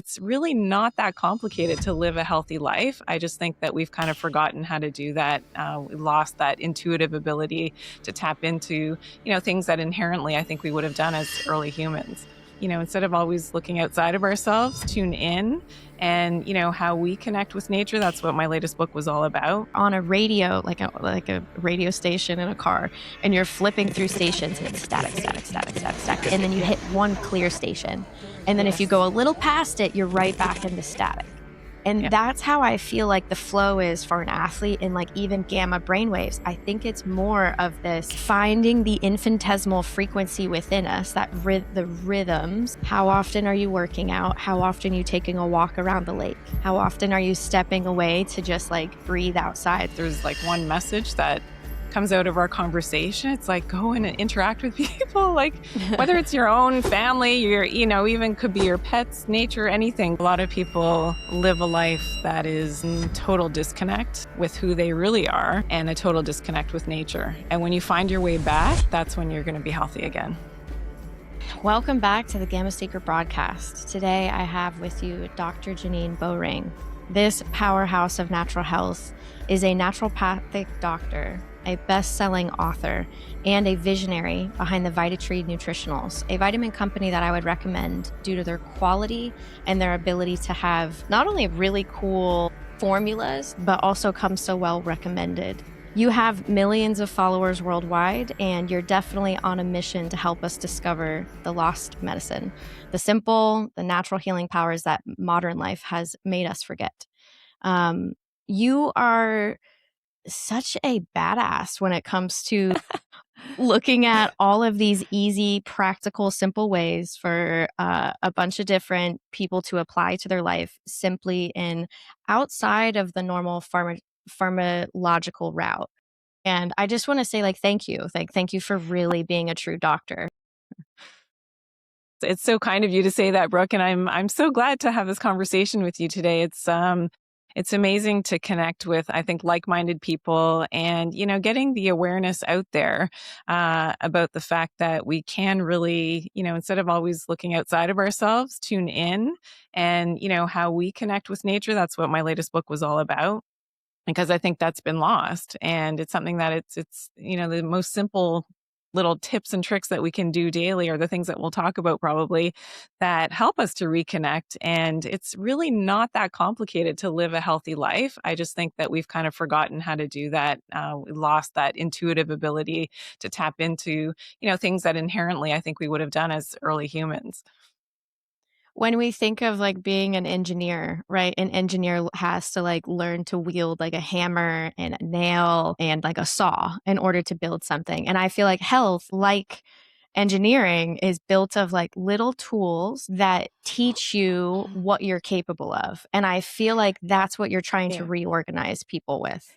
It's really not that complicated to live a healthy life. I just think that we've kind of forgotten how to do that. We lost that intuitive ability to tap into, things that inherently I think we would have done as early humans. Instead of always looking outside of ourselves, tune in and, how we connect with nature. That's what my latest book was all about. On a radio, like a radio station in a car, and you're flipping through stations and it's static, static, static, static, static. And then you hit one clear station. And then if you go a little past it, you're right back into static. And that's how I feel like the flow is for an athlete, and like even gamma brainwaves. I think it's more of this finding the infinitesimal frequency within us, that the rhythms. How often are you working out? How often are you taking a walk around the lake? How often are you stepping away to just like breathe outside? There's like one message that comes out of our conversation. It's like, go and interact with people, like whether it's your own family, even could be your pets, nature, anything. A lot of people live a life that is in total disconnect with who they really are and a total disconnect with nature. And when you find your way back, that's when you're going to be healthy again. Welcome back to the Gamma Secret broadcast. Today I have with you Dr. Janine Boehring. This powerhouse of natural health is a naturopathic doctor, a best-selling author, and a visionary behind the VitaTree Nutritionals, a vitamin company that I would recommend due to their quality and their ability to have not only really cool formulas, but also come so well recommended. You have millions of followers worldwide, and you're definitely on a mission to help us discover the lost medicine, the simple, the natural healing powers that modern life has made us forget. You are such a badass when it comes to looking at all of these easy, practical, simple ways for a bunch of different people to apply to their life simply in outside of the normal pharmacological route. And I just want to say, thank you. Thank you for really being a true doctor. It's so kind of you to say that, Brooke, and I'm so glad to have this conversation with you today. It's amazing to connect with, I think, like-minded people and, getting the awareness out there about the fact that we can really, instead of always looking outside of ourselves, tune in and, how we connect with nature. That's what my latest book was all about, because I think that's been lost. And it's something that it's the most simple little tips and tricks that we can do daily are the things that we'll talk about probably that help us to reconnect. And it's really not that complicated to live a healthy life. I just think that we've kind of forgotten how to do that. We lost that intuitive ability to tap into, things that inherently I think we would have done as early humans. When we think of being an engineer, right? An engineer has to learn to wield a hammer and a nail and a saw in order to build something. And I feel like health, like engineering, is built of little tools that teach you what you're capable of. And I feel like that's what you're trying to reorganize people with.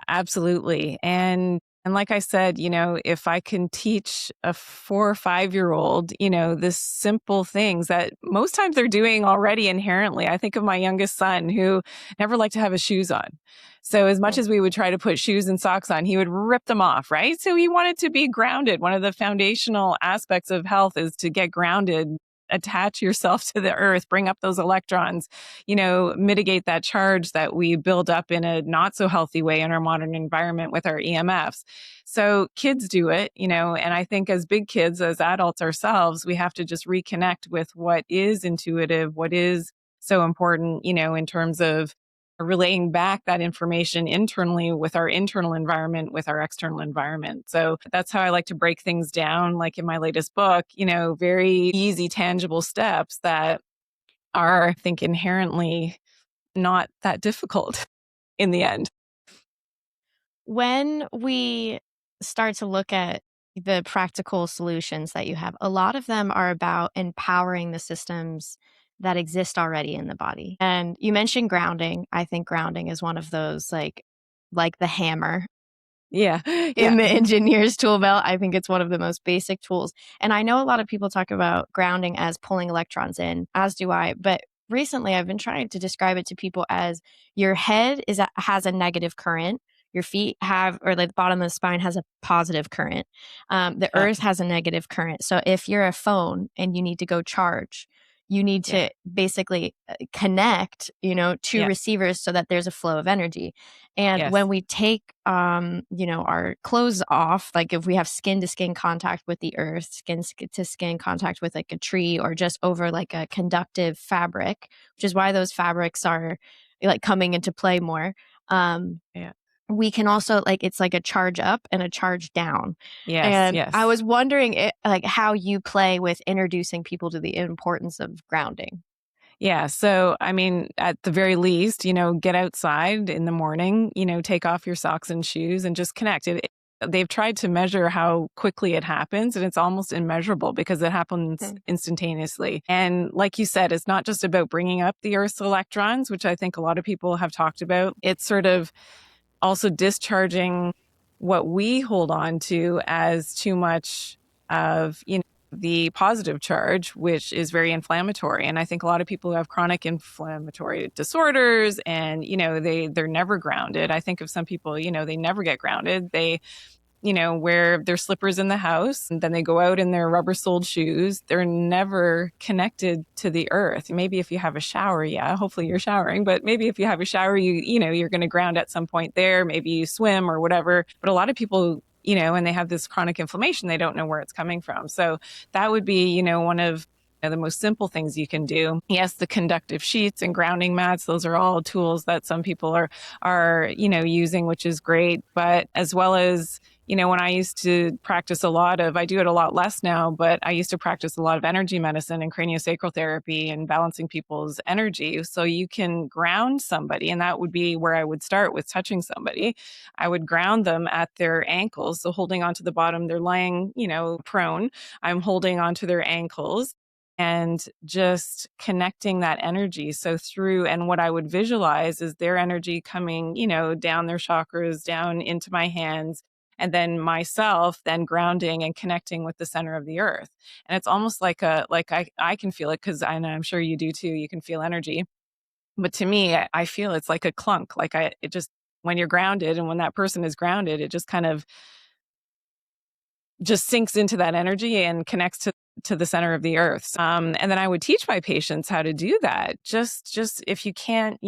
Absolutely. And like I said, if I can teach a 4 or 5-year-old, this simple things that most times they're doing already inherently. I think of my youngest son who never liked to have his shoes on. So as much as we would try to put shoes and socks on, he would rip them off, right? So he wanted to be grounded. One of the foundational aspects of health is to get grounded, attach yourself to the earth, bring up those electrons, mitigate that charge that we build up in a not so healthy way in our modern environment with our EMFs. So kids do it, and I think as big kids, as adults ourselves, we have to just reconnect with what is intuitive, what is so important, in terms of relaying back that information internally with our internal environment, with our external environment. So that's how I like to break things down, like in my latest book, very easy, tangible steps that are, I think, inherently not that difficult in the end. When we start to look at the practical solutions that you have, a lot of them are about empowering the systems that exist already in the body. And you mentioned grounding. I think grounding is one of those, like the hammer Yeah. in the engineer's tool belt. I think it's one of the most basic tools. And I know a lot of people talk about grounding as pulling electrons in, as do I. But recently I've been trying to describe it to people as your head has a negative current. Your feet have, or the bottom of the spine has a positive current. The earth has a negative current. So if you're a phone and you need to go charge, you need to basically connect, to receivers so that there's a flow of energy. And when we take, our clothes off, like if we have skin to skin contact with the earth, skin to skin contact with like a tree, or just over like a conductive fabric, which is why those fabrics are like coming into play more. We can also it's like a charge up and a charge down. And I was wondering like how you play with introducing people to the importance of grounding. Yeah. So, I mean, at the very least, get outside in the morning, take off your socks and shoes and just connect. They've tried to measure how quickly it happens, and it's almost immeasurable because it happens instantaneously. And like you said, it's not just about bringing up the Earth's electrons, which I think a lot of people have talked about. It's sort of also discharging what we hold on to as too much of, the positive charge, which is very inflammatory. And I think a lot of people who have chronic inflammatory disorders and, they're never grounded. I think of some people, they never get grounded. They wear their slippers in the house, and then they go out in their rubber soled shoes. They're never connected to the earth. Maybe if you have a shower, hopefully you're showering, but maybe if you have a shower, you're going to ground at some point there. Maybe you swim or whatever. But a lot of people, and they have this chronic inflammation, they don't know where it's coming from. So that would be, one of the most simple things you can do. Yes, the conductive sheets and grounding mats, those are all tools that some people are using, which is great. But as well as, when I used to practice I do it a lot less now, but I used to practice a lot of energy medicine and craniosacral therapy and balancing people's energy. So you can ground somebody, and that would be where I would start with touching somebody. I would ground them at their ankles. So holding onto the bottom, they're lying, prone. I'm holding onto their ankles and just connecting that energy. So and what I would visualize is their energy coming, down their chakras, down into my hands, and then myself then grounding and connecting with the center of the earth. And it's almost like I can feel it, because I'm sure you do too. You can feel energy. But to me, I feel it's like a clunk. When you're grounded and when that person is grounded, it just kind of just sinks into that energy and connects to the center of the earth. And then I would teach my patients how to do that. Just if you can't,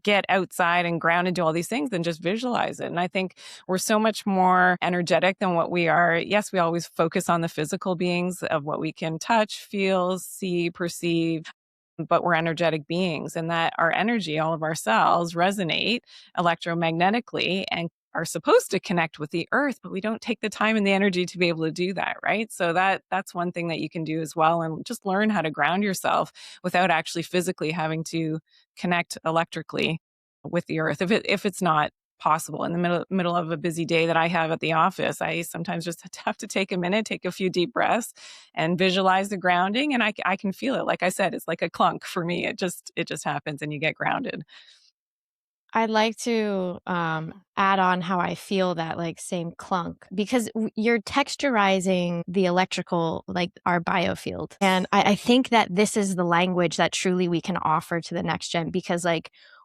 get outside and ground and do all these things, then just visualize it. And I think we're so much more energetic than what we are. Yes, we always focus on the physical beings of what we can touch, feel, see, perceive, but we're energetic beings, and that our energy, all of our cells resonate electromagnetically and are supposed to connect with the earth, but we don't take the time and the energy to be able to do that, right? So that's one thing that you can do as well, and just learn how to ground yourself without actually physically having to connect electrically with the earth. If it's not possible in the middle of a busy day that I have at the office, I sometimes just have to take a minute, take a few deep breaths and visualize the grounding, and I can feel it. Like I said, it's like a clunk for me. It just happens and you get grounded. I'd like to add on how I feel that same clunk, because you're texturizing the electrical, our biofield. And I think that this is the language that truly we can offer to the next gen, because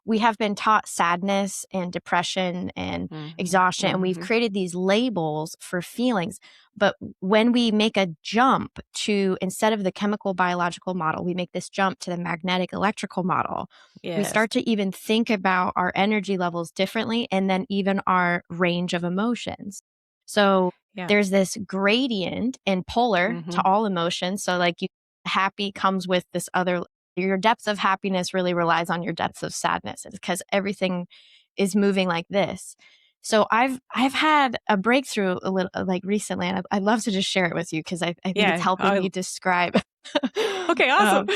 we have been taught sadness and depression and exhaustion, and we've created these labels for feelings. But when we make a jump to, instead of the chemical biological model, we make this jump to the magnetic electrical model. Yes. We start to even think about our energy levels differently, and then even our range of emotions. So there's this gradient and polar to all emotions. So happy comes with this other, your depth of happiness really relies on your depth of sadness, because everything is moving like this. So I've had a breakthrough a little recently, and I'd love to just share it with you, because I think it's helping me describe. Okay, awesome.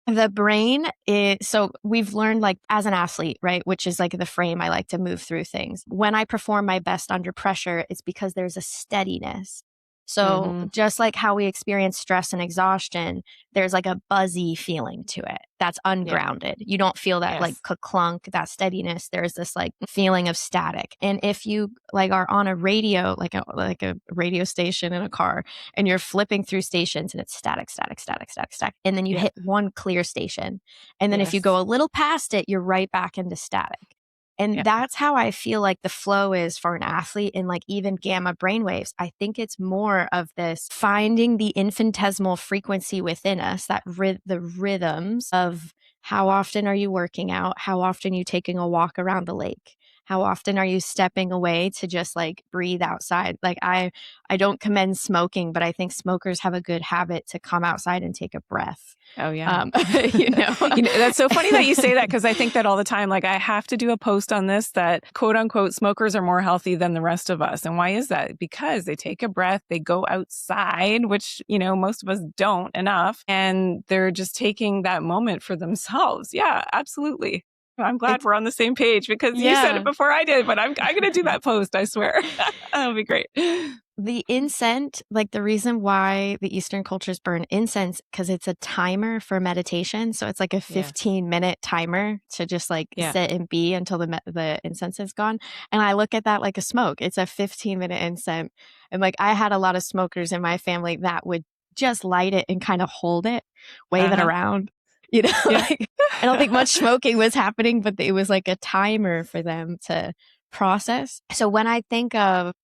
The brain is, so we've learned as an athlete, right? Which is the frame I like to move through things. When I perform my best under pressure, it's because there's a steadiness. So just like how we experience stress and exhaustion, there's a buzzy feeling to it that's ungrounded. You don't feel that clunk, that steadiness. There's this feeling of static. And if you are on a radio, like a radio station in a car, and you're flipping through stations and it's static, static, static, static, static, and then you hit one clear station, and then if you go a little past it, you're right back into static. And that's how I feel like the flow is for an athlete in like even gamma brainwaves. I think it's more of this finding the infinitesimal frequency within us, that the rhythms of how often are you working out? How often are you taking a walk around the lake? How often are you stepping away to just like breathe outside? Like I don't commend smoking, but I think smokers have a good habit to come outside and take a breath. Oh, yeah. You know, that's so funny that you say that, because I think that all the time. Like, I have to do a post on this that quote unquote smokers are more healthy than the rest of us. And why is that? Because they take a breath, they go outside, which, most of us don't enough. And they're just taking that moment for themselves. Yeah, absolutely. I'm glad we're on the same page, because you said it before I did, but I'm going to do that post, I swear. That'll be great. The incense, like the reason why the Eastern cultures burn incense, because it's a timer for meditation. So it's like a 15-minute timer to just like sit and be until the incense is gone. And I look at that like a smoke. It's a 15-minute incense. And like I had a lot of smokers in my family that would just light it and kind of hold it, wave it around. Like, I don't think much smoking was happening, but it was like a timer for them to process. So when I think of,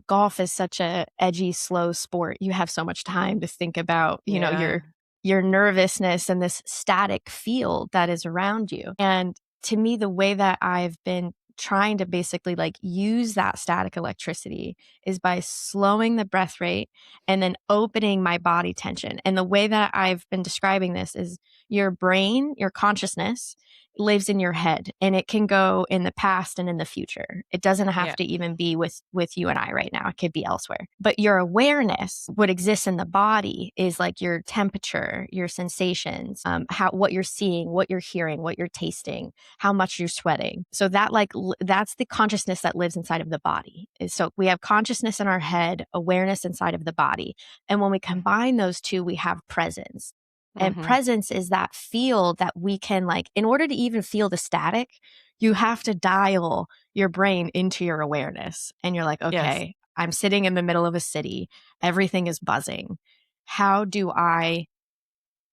golf is such a edgy, slow sport. You have so much time to think about, your nervousness and this static field that is around you. And to me, the way that I've been trying to basically like use that static electricity is by slowing the breath rate and then opening my body tension. And the way that I've been describing this is your brain, your consciousness lives in your head, and it can go in the past and in the future. It doesn't have to even be with you and I right now. It could be elsewhere. But your awareness, what exists in the body, is like your temperature, your sensations, what you're seeing, what you're hearing, what you're tasting, how much you're sweating. So that that's the consciousness that lives inside of the body. So we have consciousness in our head, awareness inside of the body. And when we combine those two, we have presence. And presence is that field that we can in order to even feel the static, you have to dial your brain into your awareness. And you're like, okay, I'm sitting in the middle of a city. Everything is buzzing. How do I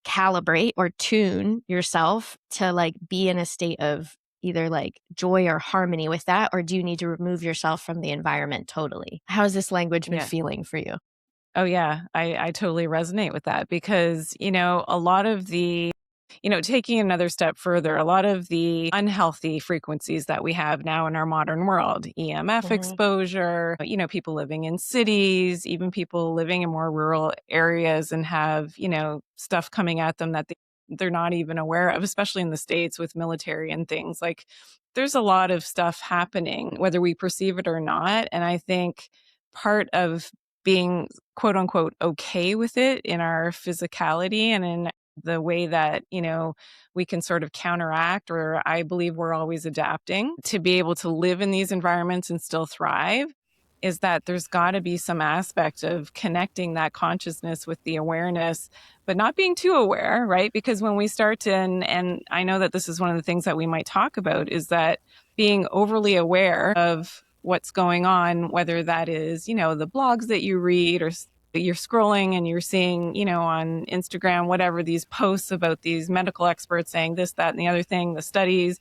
calibrate or tune yourself to be in a state of either joy or harmony with that? Or do you need to remove yourself from the environment totally? How has this language been feeling for you? Oh, yeah, I totally resonate with that, because, a lot of the, taking another step further, a lot of the unhealthy frequencies that we have now in our modern world, EMF exposure, people living in cities, even people living in more rural areas and have, stuff coming at them that they're not even aware of, especially in the States with military and things. Like, there's a lot of stuff happening, whether we perceive it or not. And I think part of being quote unquote okay with it in our physicality and in the way that, we can sort of counteract, or I believe we're always adapting to be able to live in these environments and still thrive, is that there's got to be some aspect of connecting that consciousness with the awareness, but not being too aware, right? Because when we start to, and I know that this is one of the things that we might talk about, is that being overly aware of what's going on, whether that is, the blogs that you read, or you're scrolling and you're seeing, on Instagram, whatever, these posts about these medical experts saying this, that, and the other thing, the studies,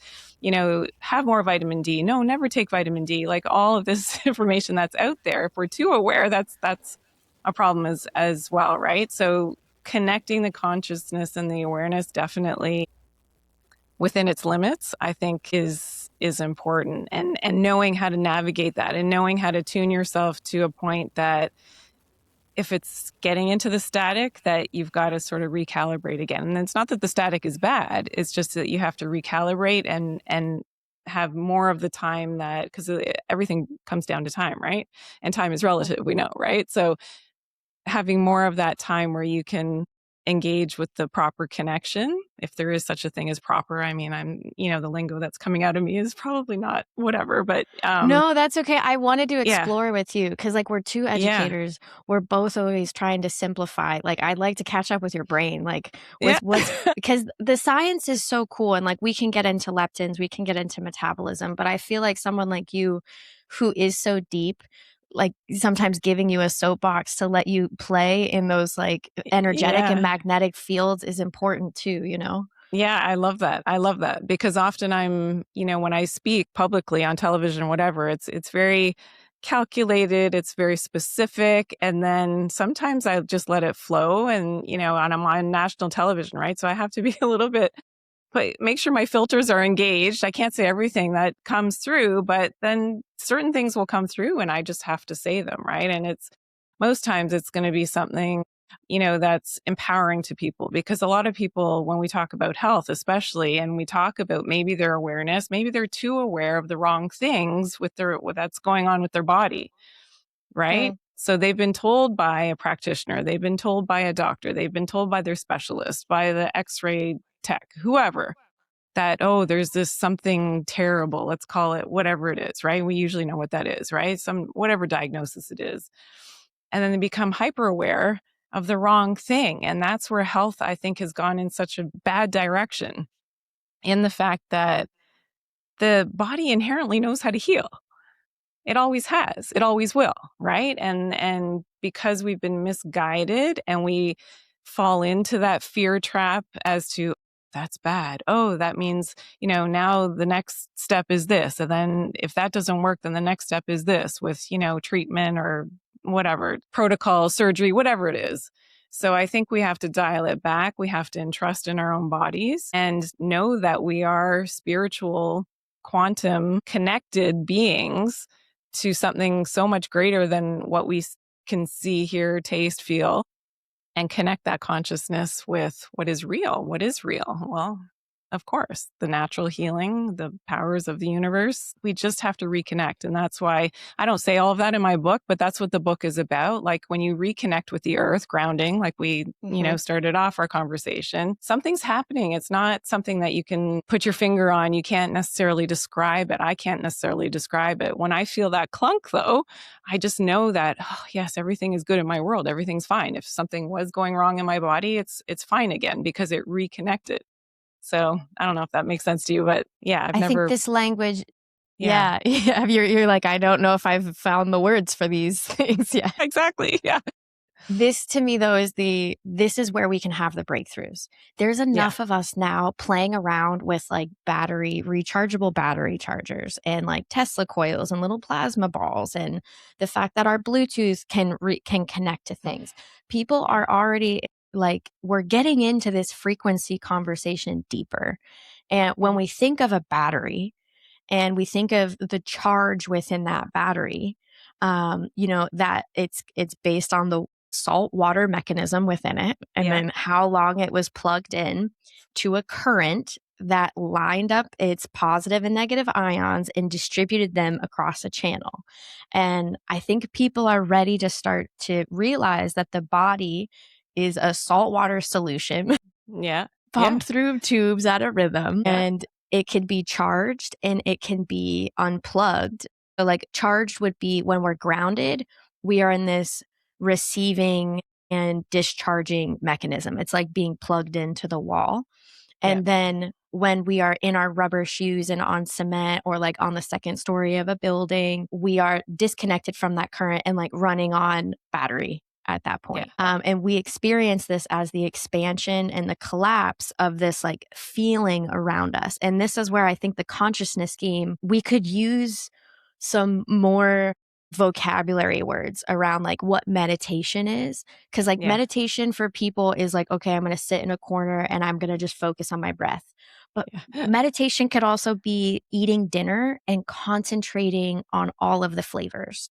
have more vitamin D. No, never take vitamin D. Like, all of this information that's out there, if we're too aware, that's a problem as well, right? So connecting the consciousness and the awareness definitely within its limits, I think is important, and knowing how to navigate that, and knowing how to tune yourself to a point that if it's getting into the static, that you've got to sort of recalibrate again. And it's not that the static is bad. It's just that you have to recalibrate and have more of the time, that, because everything comes down to time, right? And time is relative, we know, right? So having more of that time where you can engage with the proper connection, if there is such a thing as proper. I mean, I'm, the lingo that's coming out of me is probably not whatever, but no, that's okay. I wanted to explore with you, because we're two educators. We're both always trying to simplify. I'd like to catch up with your brain, what's because the science is so cool, and we can get into leptins, we can get into metabolism, but I feel like someone like you who is so deep, sometimes giving you a soapbox to let you play in those energetic and magnetic fields is important too, Yeah, I love that. I love that because often I'm, when I speak publicly on television, whatever, it's very calculated, it's very specific. And then sometimes I just let it flow and I'm on national television, right? So I have to be a little bit, but make sure my filters are engaged. I can't say everything that comes through, but then certain things will come through and I just have to say them, right? And most times it's going to be something that's empowering to people because a lot of people, when we talk about health, especially, and we talk about maybe their awareness, maybe they're too aware of the wrong things with what that's going on with their body, right? Mm. So they've been told by a practitioner, they've been told by a doctor, they've been told by their specialist, by the x-ray tech, whoever, that, oh, there's this something terrible, let's call it whatever it is, right? We usually know what that is, right? Whatever diagnosis it is. And then they become hyper aware of the wrong thing. And that's where health, I think, has gone in such a bad direction, in the fact that the body inherently knows how to heal. It always has. It always will, right? And because we've been misguided and we fall into that fear trap as to, that's bad. Oh, that means, now the next step is this. And then if that doesn't work, then the next step is this with, treatment or whatever, protocol, surgery, whatever it is. So I think we have to dial it back. We have to entrust in our own bodies and know that we are spiritual, quantum connected beings to something so much greater than what we can see, hear, taste, feel, and connect that consciousness with what is real. What is real? Well, of course, the natural healing, the powers of the universe. We just have to reconnect. And that's why I don't say all of that in my book, but that's what the book is about. Like when you reconnect with the earth, grounding, like we, started off our conversation, something's happening. It's not something that you can put your finger on. You can't necessarily describe it. I can't necessarily describe it. When I feel that clunk, though, I just know that, oh, yes, everything is good in my world. Everything's fine. If something was going wrong in my body, it's fine again because it reconnected. So I don't know if that makes sense to you, but yeah, I think this language, yeah, yeah, you're like, I don't know if I've found the words for these things yet. exactly. Yeah. This to me though this is where we can have the breakthroughs. There's enough of us now playing around with like rechargeable battery chargers and like Tesla coils and little plasma balls, and the fact that our Bluetooth can connect to things. People are already like, we're getting into this frequency conversation deeper. And when we think of a battery and we think of the charge within that battery, that it's based on the salt water mechanism within it, and then how long it was plugged in to a current that lined up its positive and negative ions and distributed them across a channel. And I think people are ready to start to realize that the body is a saltwater solution pumped through tubes at a rhythm, and it can be charged and it can be unplugged. So like charged would be when we're grounded, we are in this receiving and discharging mechanism. It's like being plugged into the wall. And then when we are in our rubber shoes and on cement or like on the second story of a building, we are disconnected from that current and like running on battery at that point. And we experience this as the expansion and the collapse of this like feeling around us. And this is where I think the consciousness game, we could use some more vocabulary words around like what meditation is. Cause like meditation for people is like, okay, I'm going to sit in a corner and I'm going to just focus on my breath. But meditation could also be eating dinner and concentrating on all of the flavors.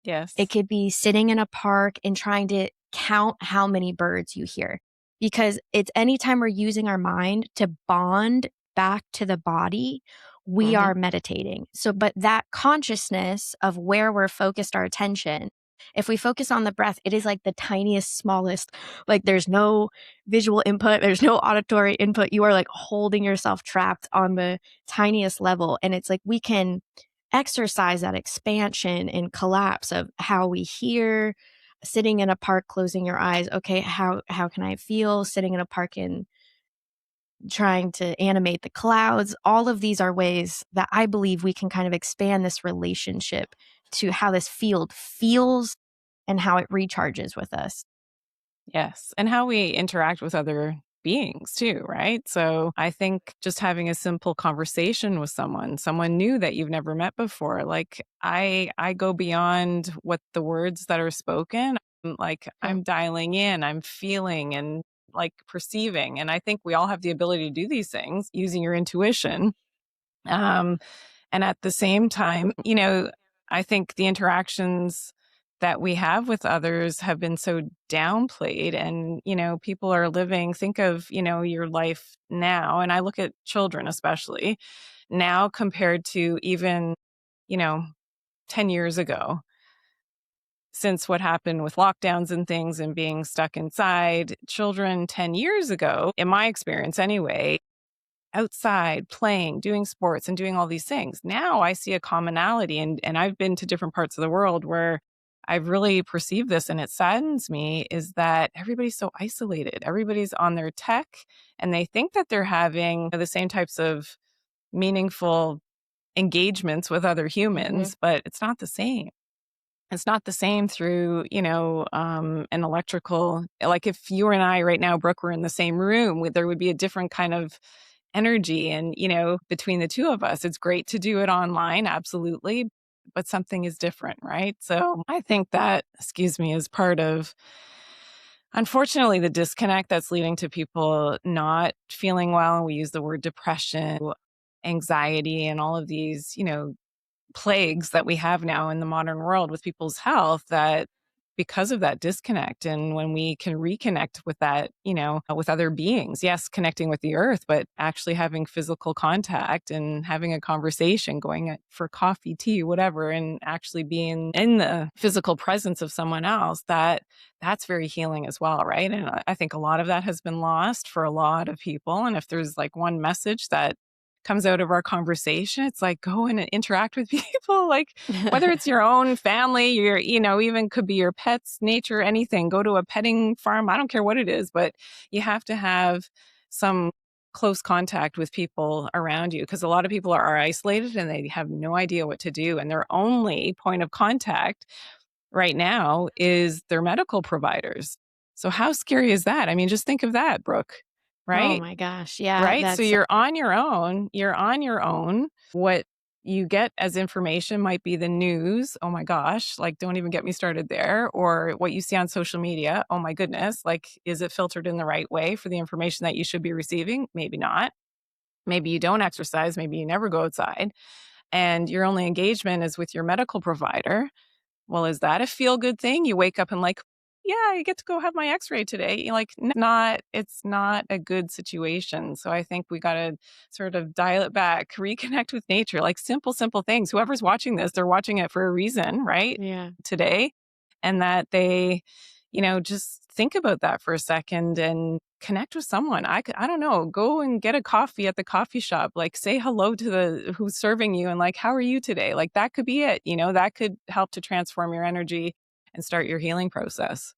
Yes. It could be sitting in a park and trying to count how many birds you hear, because it's anytime we're using our mind to bond back to the body, we are meditating. So, but that consciousness of where we're focused our attention, if we focus on the breath, it is like the tiniest, smallest, like there's no visual input, there's no auditory input. You are like holding yourself trapped on the tiniest level. And it's like we can exercise that expansion and collapse of how we hear, sitting in a park, closing your eyes. Okay, how can I feel sitting in a park and trying to animate the clouds? All of these are ways that I believe we can kind of expand this relationship to how this field feels and how it recharges with us. Yes. And how we interact with other beings too, right? So I think just having a simple conversation with someone new that you've never met before, like I go beyond what the words that are spoken. Like Oh. I'm dialing in, I'm feeling and like perceiving. And I think we all have the ability to do these things using your intuition. Um, and at the same time, I think the interactions that we have with others have been so downplayed. And, people are living, think of, your life now. And I look at children, especially now compared to even, you know, 10 years ago, since what happened with lockdowns and things and being stuck inside. Children 10 years ago, in my experience anyway, outside playing, doing sports and doing all these things. Now I see a commonality, and I've been to different parts of the world where I've really perceived this, and it saddens me, is that everybody's so isolated. Everybody's on their tech and they think that they're having the same types of meaningful engagements with other humans, but it's not the same. It's not the same through, an electrical, like if you and I right now, Brooke, were in the same room, there would be a different kind of energy. And, between the two of us, it's great to do it online. Absolutely. But something is different, right? So I think that, is part of, unfortunately, the disconnect that's leading to people not feeling well. We use the word depression, anxiety, and all of these, plagues that we have now in the modern world with people's health, that because of that disconnect. And when we can reconnect with that, with other beings, yes, connecting with the earth, but actually having physical contact and having a conversation, going for coffee, tea, whatever, and actually being in the physical presence of someone else, that's very healing as well, right? And I think a lot of that has been lost for a lot of people. And if there's like one message that comes out of our conversation, it's like, go and interact with people, like whether it's your own family, even could be your pets, nature, anything. Go to a petting farm. I don't care what it is, but you have to have some close contact with people around you, because a lot of people are isolated and they have no idea what to do. And their only point of contact right now is their medical providers. So how scary is that? I mean, just think of that, Brooke, Oh right? my gosh. Yeah, Right? So that's you're on your own. You're on your own. What you get as information might be the news. Oh my gosh, like don't even get me started there. Or what you see on social media. Oh my goodness, like is it filtered in the right way for the information that you should be receiving? Maybe not. Maybe you don't exercise. Maybe you never go outside. And your only engagement is with your medical provider. Well, is that a feel good thing? You wake up and like, yeah, I get to go have my x-ray today. You're like, it's not a good situation. So I think we got to sort of dial it back, reconnect with nature, like simple things. Whoever's watching this, they're watching it for a reason, right? yeah. Today. And that they, just think about that for a second and connect with someone. I don't know, go and get a coffee at the coffee shop, like say hello to the who's serving you and like, how are you today? Like that could be it, that could help to transform your energy and start your healing process.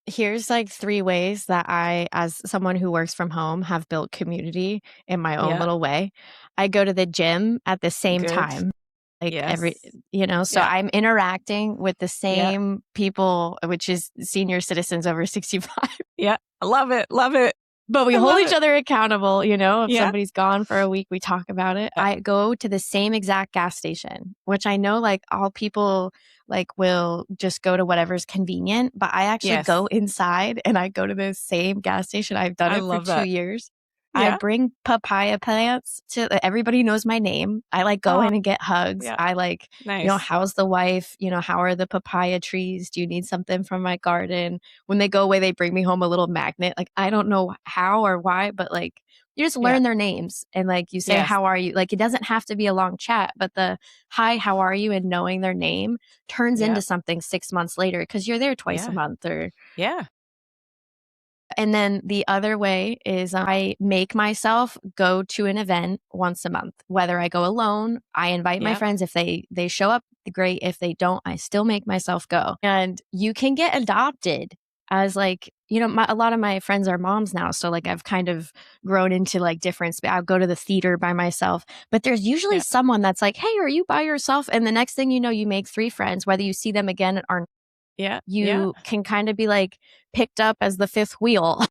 Here's like 3 ways that I, as someone who works from home, have built community in my own Yeah. little way. I go to the gym at the same Good. time, like every, Yes. so Yeah. I'm interacting with the Yeah. same people, which is senior citizens over 65. Yeah. I love it. Love it. But we I hold love each it. other accountable, if Yeah. somebody's gone for a week, we talk about it. Yeah. I go to the same exact gas station, which I know like all people like will just go to whatever's convenient, but I actually Yes. go inside and I go to the same gas station. I've done I it for love 2 that. years. I Yeah. bring papaya plants to everybody knows my name. I like go Oh, in and get hugs. yeah. I like, Nice. how's the wife? How are the papaya trees? Do you need something from my garden? When they go away, they bring me home a little magnet. Like, I don't know how or why, but like, you just Yeah. learn their names and like you say, Yes. how are you? Like, it doesn't have to be a long chat, but the hi, how are you? And knowing their name turns Yeah. into something 6 months later because you're there twice a Yeah. month or Yeah. and then the other way is I make myself go to an event once a month. Whether I go alone, I invite my Yeah. friends. If they show up, great. If they don't, I still make myself go. And you can get adopted as like, a lot of my friends are moms now. So like I've kind of grown into like different, I'll go to the theater by myself, but there's usually Yeah. someone that's like, hey, are you by yourself? And the next thing you know, you make 3 friends, whether you see them again or Yeah. Yeah. you can kind of be like picked up as the fifth wheel.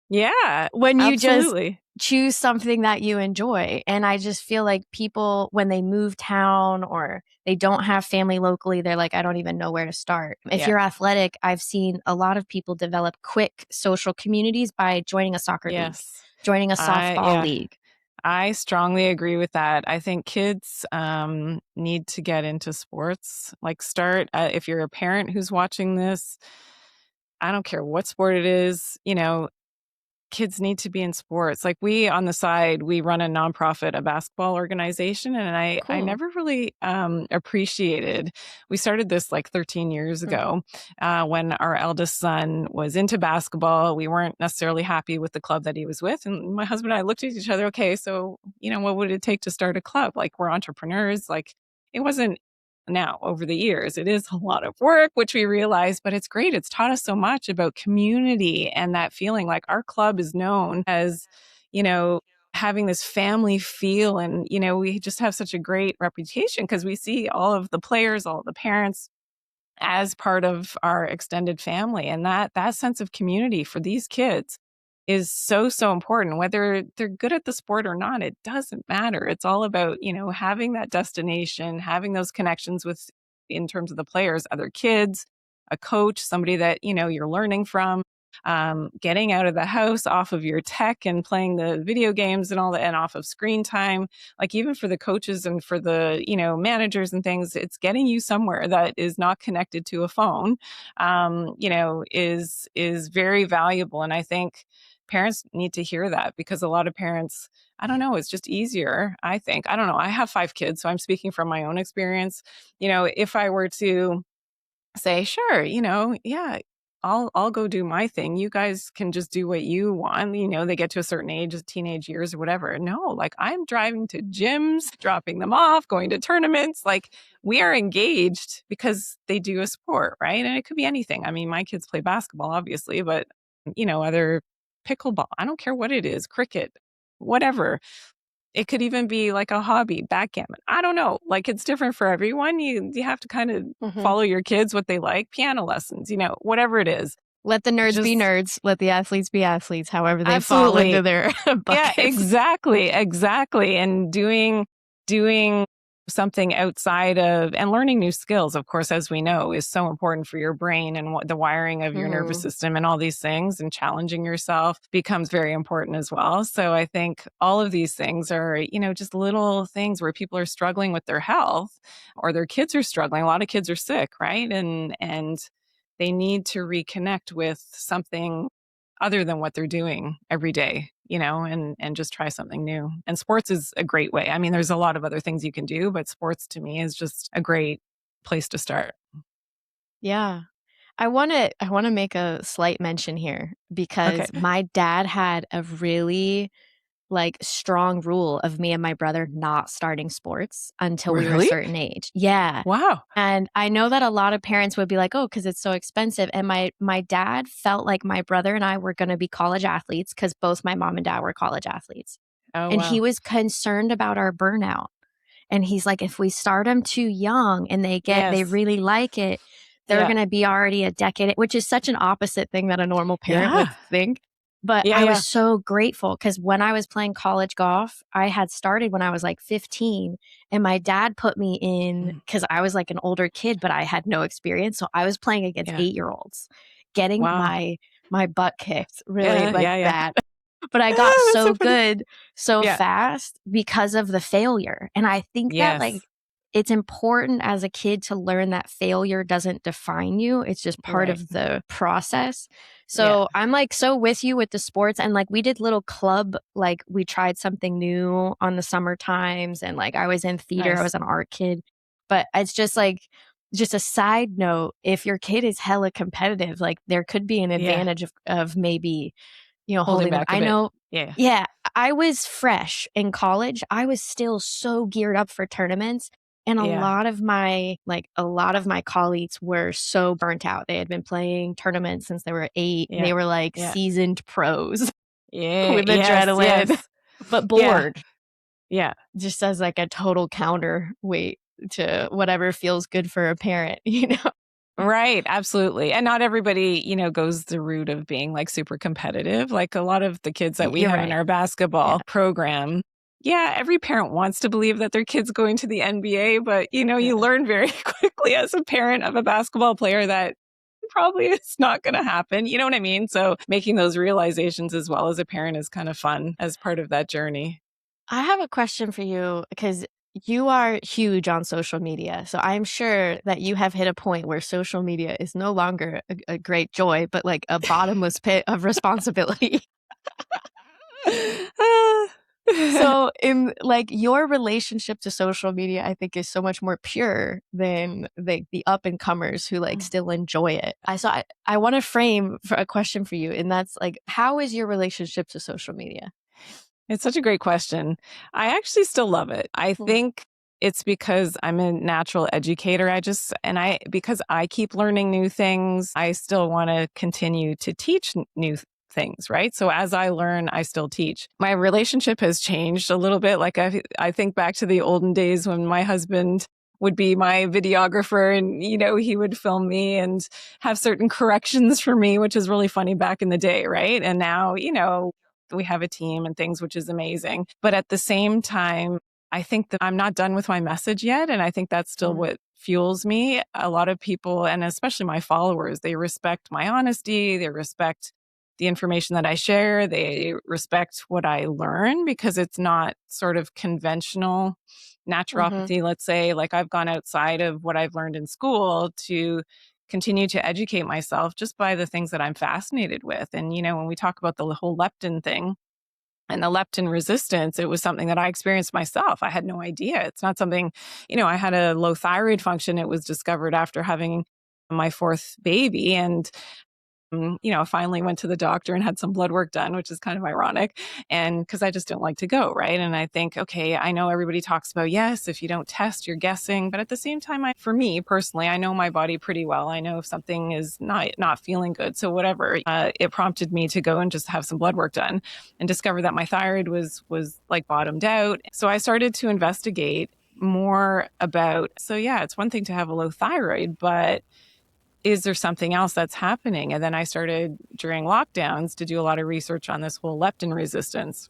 Yeah, when you just absolutely. choose something that you enjoy. And I just feel like people, when they move town or they don't have family locally, they're like, I don't even know where to start. If Yeah. you're athletic, I've seen a lot of people develop quick social communities by joining a soccer league, Yes. joining a softball Yeah, league. I strongly agree with that. I think kids need to get into sports. Like, start if you're a parent who's watching this, I don't care what sport it is, kids need to be in sports. Like, we on the side, we run a nonprofit, a basketball organization, and I Cool. never really appreciated. We started this like 13 years Mm. ago when our eldest son was into basketball. We weren't necessarily happy with the club that he was with, and my husband and I looked at each other. Okay, so what would it take to start a club? Like, we're entrepreneurs. Like, it wasn't. Now, over the years, it is a lot of work, which we realize, but it's great. It's taught us so much about community and that feeling. Like, our club is known as, you know, having this family feel. And, we just have such a great reputation because we see all of the players, all of the parents as part of our extended family. And that sense of community for these kids is so, so important. Whether they're good at the sport or not, it doesn't matter. It's all about, having that destination, having those connections with, in terms of the players, other kids, a coach, somebody that, you're learning from, getting out of the house, off of your tech and playing the video games and all that, and off of screen time. Like, even for the coaches and for the, managers and things, it's getting you somewhere that is not connected to a phone, is very valuable. And I think parents need to hear that, because a lot of parents, I don't know, it's just easier. I think, I don't know. I have 5 kids, so I'm speaking from my own experience. If I were to say, sure, yeah, I'll go do my thing. You guys can just do what you want. They get to a certain age, teenage years or whatever. No, like, I'm driving to gyms, dropping them off, going to tournaments. Like, we are engaged because they do a sport, right? And it could be anything. I mean, my kids play basketball, obviously, but other pickleball. I don't care what it is, cricket, whatever. It could even be like a hobby, backgammon. I don't know. Like, it's different for everyone. You have to kind of Mm-hmm. follow your kids, what they like, piano lessons, whatever it is. Let the nerds be Just nerds. Let the athletes be athletes, however they fall into absolutely. their Yeah, buckets. exactly. Exactly. And doing something outside of, and learning new skills, of course, as we know, is so important for your brain and the wiring of your nervous Mm-hmm. system and all these things, and challenging yourself becomes very important as well. So I think all of these things are, just little things where people are struggling with their health, or their kids are struggling. A lot of kids are sick, right? And they need to reconnect with something other than what they're doing every day, and just try something new. And sports is a great way. I mean, there's a lot of other things you can do, but sports to me is just a great place to start. Yeah. I want to make a slight mention here Okay. because my dad had a really strong rule of me and my brother not starting sports until we were a Really? certain age. Yeah. Wow. And I know that a lot of parents would be like, "Oh, cuz it's so expensive." And my dad felt like my brother and I were going to be college athletes cuz both my mom and dad were college athletes. Oh, And he wow. was concerned about our burnout. And he's like, if we start them too young and they Yes. really like it, they're Yeah. going to be already a decade, which is such an opposite thing that a normal parent would Yeah. think. But Yeah. I was Yeah. so grateful because when I was playing college golf, I had started when I was like 15, and my dad put me in Mm. because I was like an older kid, but I had no experience. So I was playing against Yeah. 8-year-olds, getting Wow. my butt kicked really Yeah. like Yeah. Yeah. bad. But I got Ah, that's so so funny. good so Yeah. fast because of the failure. And I think that Yes. it's important as a kid to learn that failure doesn't define you. It's just part Right. of the process. Yeah. So I'm so with you with the sports, and we did little club, we tried something new on the summer times, and I was in theater, I Nice. was an art kid. But it's just a side note, if your kid is hella competitive, there could be an Yeah. advantage of maybe Holding holding them. back a I bit. know. Yeah. Yeah, I was fresh in college. I was still so geared up for tournaments. And Yeah. a lot of my colleagues were so burnt out. They had been playing tournaments since they were 8. Yeah. They were Yeah. seasoned pros Yeah. with Yes. adrenaline, Yes. but Yeah. bored, Yeah. just as a total counterweight to whatever feels good for a parent, Right, absolutely. And not everybody, goes the route of being like super competitive. Like a lot of the kids that we You're have in right. our Yeah. basketball program, yeah, every parent wants to believe that their kid's going to the NBA, but you learn very quickly as a parent of a basketball player that probably it's not going to happen. You know what I mean? So making those realizations as well as a parent is kind of fun as part of that journey. I have a question for you because you are huge on social media. So I'm sure that you have hit a point where social media is no longer a great joy, but like a bottomless pit of responsibility. So in like your relationship to social media, I think is so much more pure than the up and comers who like still enjoy it. I want to frame for a question for you, and that's like, how is your relationship to social media? It's such a great question. I actually still love it. I Mm. think it's because I'm a natural educator. Because I keep learning new things, I still want to continue to teach new things, right? So as I learn, I still teach. My relationship has changed a little bit. Like I think back to the olden days when my husband would be my videographer and, he would film me and have certain corrections for me, which is really funny back in the day, right? And now, we have a team and things, which is amazing. But at the same time, I think that I'm not done with my message yet. And I think that's still Mm. what fuels me. A lot of people, and especially my followers, they respect my honesty. They respect the information that I share. They respect what I learn because it's not sort of conventional Mm-hmm. naturopathy, let's say. Like I've gone outside of what I've learned in school to continue to educate myself just by the things that I'm fascinated with. And, when we talk about the whole leptin thing and the leptin resistance, it was something that I experienced myself. I had no idea. It's not something, I had a low thyroid function. It was discovered after having my fourth baby. And finally went to the doctor and had some blood work done, which is kind of ironic. And because I just don't like to go, right? And I think, okay, I know everybody talks about, yes, if you don't test, you're guessing. But at the same time, for me personally, I know my body pretty well. I know if something is not feeling good. So whatever, it prompted me to go and just have some blood work done and discover that my thyroid was like bottomed out. So I started to investigate more about, so yeah, it's one thing to have a low thyroid, but is there something else that's happening? And then I started during lockdowns to do a lot of research on this whole leptin resistance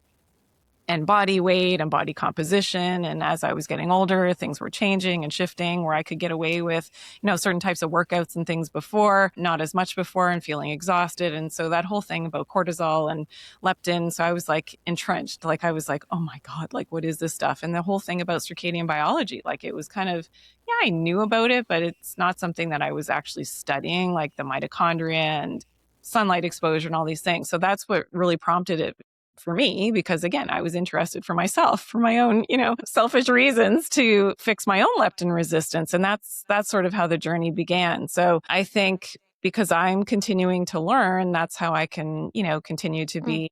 and body weight and body composition. And as I was getting older, things were changing and shifting where I could get away with, certain types of workouts and things before, not as much before, and feeling exhausted. And so that whole thing about cortisol and leptin. So I was like entrenched, like I was like, oh my God, like what is this stuff? And the whole thing about circadian biology, like it was kind of, yeah, I knew about it, but it's not something that I was actually studying, like the mitochondria and sunlight exposure and all these things. So that's what really prompted it for me, because again, I was interested for myself, for my own, selfish reasons to fix my own leptin resistance. And that's sort of how the journey began. So I think because I'm continuing to learn, that's how I can, continue to be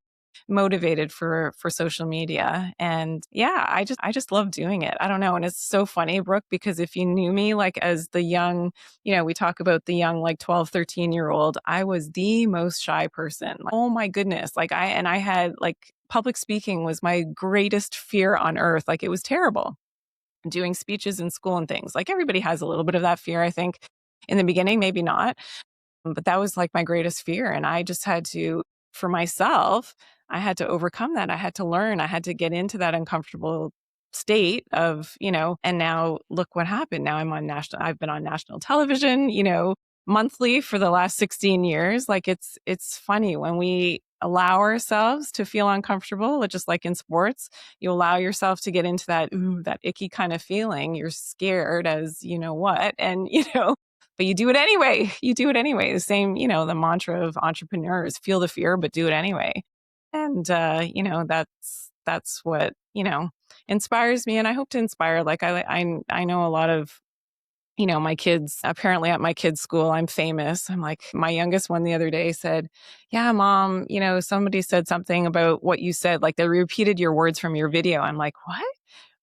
motivated for social media. And yeah, I just love doing it. I don't know. And it's so funny, Brooke, because if you knew me like as the young, we talk about the young like 12, 13-year-old, I was the most shy person. Like, oh my goodness. Like I had like public speaking was my greatest fear on earth. Like it was terrible. Doing speeches in school and things. Like everybody has a little bit of that fear, I think, in the beginning, maybe not. But that was like my greatest fear. And I just had to, for myself, I had to overcome that. I had to learn. I had to get into that uncomfortable state of, and now look what happened. Now I've been on national television, monthly for the last 16 years. Like it's funny when we allow ourselves to feel uncomfortable, just like in sports, you allow yourself to get into that icky kind of feeling. You're scared as you know what. And, but you do it anyway. You do it anyway. The same, the mantra of entrepreneurs, feel the fear, but do it anyway. And, that's what, inspires me. And I hope to inspire, like, I know a lot of, my kids, apparently at my kids' school, I'm famous. I'm like, my youngest one the other day said, yeah, mom, somebody said something about what you said. Like they repeated your words from your video. I'm like, what?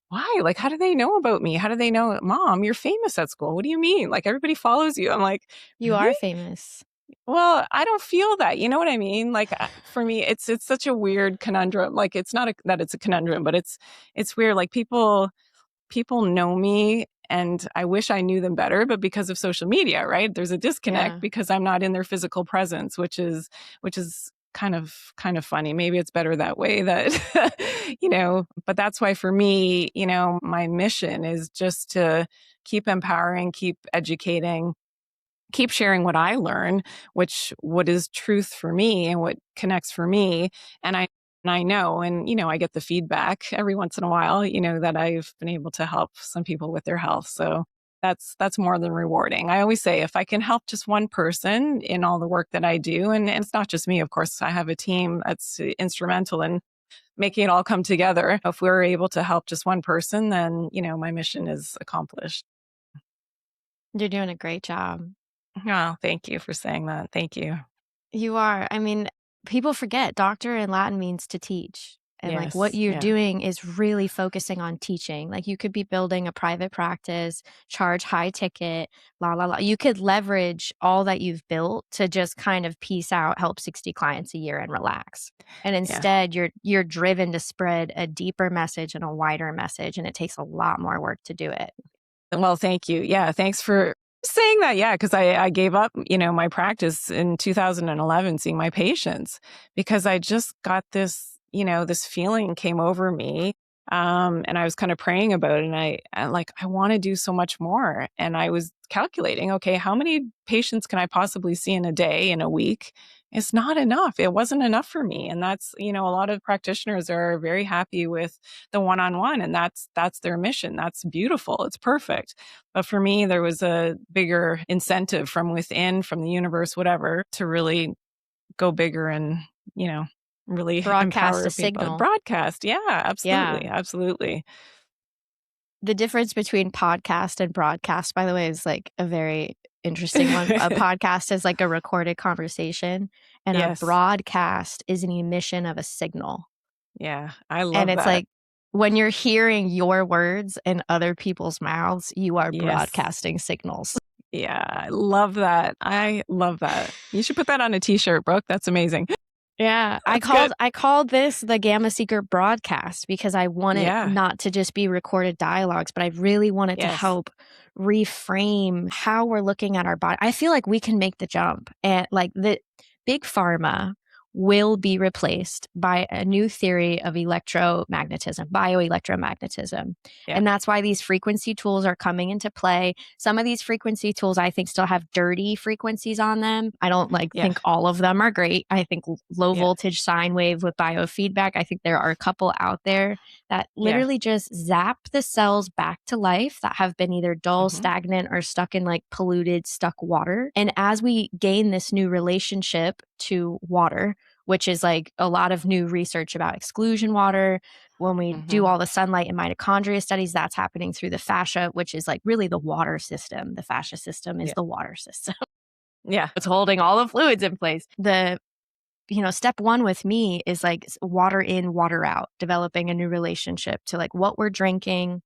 Why? Like, how do they know about me? How do they know, mom, you're famous at school? What do you mean? Like, everybody follows you. I'm like, You really? are famous. Well, I don't feel that. You know what I mean? Like, for me, it's such a weird conundrum. Like, it's not that it's a conundrum, but it's weird. Like, people know me And I wish I knew them better, but because of social media, right? There's a disconnect because I'm not in their physical presence, which is kind of funny. Maybe it's better that way that, but that's why for me, my mission is just to keep empowering, keep educating, keep sharing what I learn, what is truth for me and what connects for me. And I know, and, I get the feedback every once in a while, that I've been able to help some people with their health. So that's more than rewarding. I always say if I can help just one person in all the work that I do, and it's not just me, of course, I have a team that's instrumental in making it all come together. If we're able to help just one person, then, my mission is accomplished. You're doing a great job. Oh, thank you for saying that. Thank you. You are. I mean, people forget doctor in Latin means to teach. And like what Yes. you're Yeah. doing is really focusing on teaching. Like you could be building a private practice, charge high ticket, la la la. You could leverage all that you've built to just kind of piece out, help 60 clients a year and relax. And Yeah. instead you're driven to spread a deeper message and a wider message. And it takes a lot more work to do it. Well, thank you. Yeah. Thanks for saying that. Yeah. Because I gave up, my practice in 2011, seeing my patients, because I just got this, this feeling came over me. And I was kind of praying about it. And I want to do so much more. And I was calculating, okay, how many patients can I possibly see in a day, in a week? It's not enough. It wasn't enough for me. And that's, a lot of practitioners are very happy with the one-on-one, and that's their mission. That's beautiful. It's perfect. But for me, there was a bigger incentive from within, from the universe, whatever, to really go bigger and, really Broadcast empower a people. signal. Broadcast. Yeah, absolutely. Yeah. Absolutely. The difference between podcast and broadcast, by the way, is like a very interesting one. A podcast is like a recorded conversation, and a Yes. broadcast is an emission of a signal. Yeah, I love And it's that. like when you're hearing your words in other people's mouths, you are Yes. broadcasting signals. Yeah, I love that. I love that. You should put that on a t-shirt, Brooke. That's amazing. Yeah, That's good. I called this the Gamma Seeker broadcast because I wanted Yeah. not to just be recorded dialogues, but I really wanted to Yes. help reframe how we're looking at our body. I feel like we can make the jump, and like the big pharma will be replaced by a new theory of electromagnetism, bioelectromagnetism. Yeah. And that's why these frequency tools are coming into play. Some of these frequency tools, I think, still have dirty frequencies on them. I don't think all of them are great. I think low voltage sine wave with biofeedback, I think there are a couple out there that literally just zap the cells back to life that have been either dull, stagnant, or stuck in like polluted, stuck water. And as we gain this new relationship to water, which is like a lot of new research about exclusion water. When we do all the sunlight and mitochondria studies, that's happening through the fascia, which is like really the water system. The fascia system is the water system. Yeah. It's holding all the fluids in place. Step one with me is like water in, water out, developing a new relationship to like what we're drinking,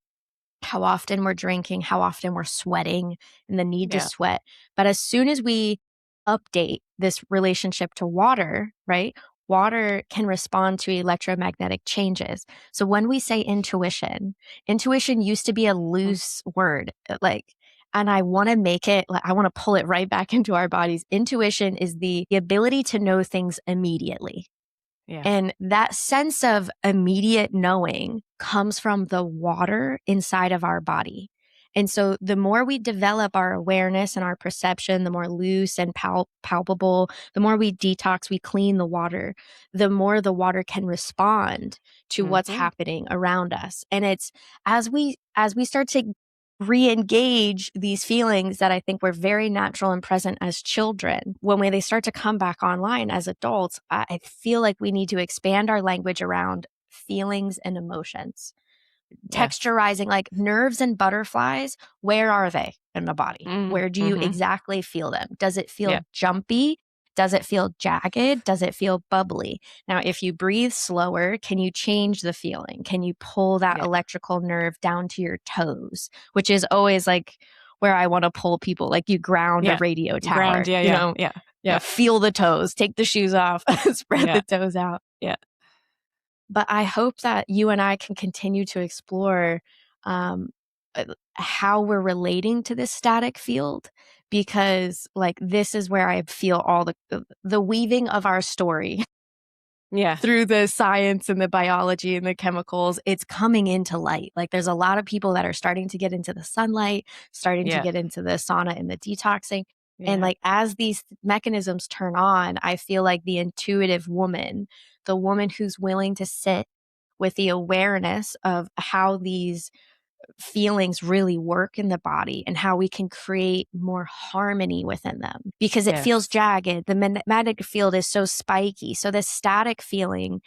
how often we're drinking, how often we're sweating, and the need to sweat. But as soon as we update this relationship to water, right? Water can respond to electromagnetic changes. So when we say intuition used to be a loose word, and I want to make it, I want to pull it right back into our bodies. Intuition is the ability to know things immediately. Yeah. And that sense of immediate knowing comes from the water inside of our body. And so the more we develop our awareness and our perception, the more loose and palpable, the more we detox, we clean the water, the more the water can respond to what's happening around us. And it's as we start to re-engage these feelings that I think were very natural and present as children, when they start to come back online as adults, I feel like we need to expand our language around feelings and emotions. Texturizing, like nerves and butterflies, where are they in the body? Where do you exactly feel them? Does it feel jumpy? Does it feel jagged? Does it feel bubbly? Now, if you breathe slower, can you change the feeling? Can you pull that electrical nerve down to your toes? Which is always like where I want to pull people, like you ground a radio tower. Feel the toes, take the shoes off, spread the toes out. Yeah. But I hope that you and I can continue to explore how we're relating to this static field, because like this is where I feel all the weaving of our story Yeah. through the science and the biology and the chemicals, it's coming into light. Like there's a lot of people that are starting to get into the sunlight, starting to Yeah. get into the sauna and the detoxing. And Yeah. like as these mechanisms turn on, I feel like the intuitive woman, the woman who's willing to sit with the awareness of how these feelings really work in the body and how we can create more harmony within them, because it feels Yes. jagged. The magnetic field is so spiky. So this static feeling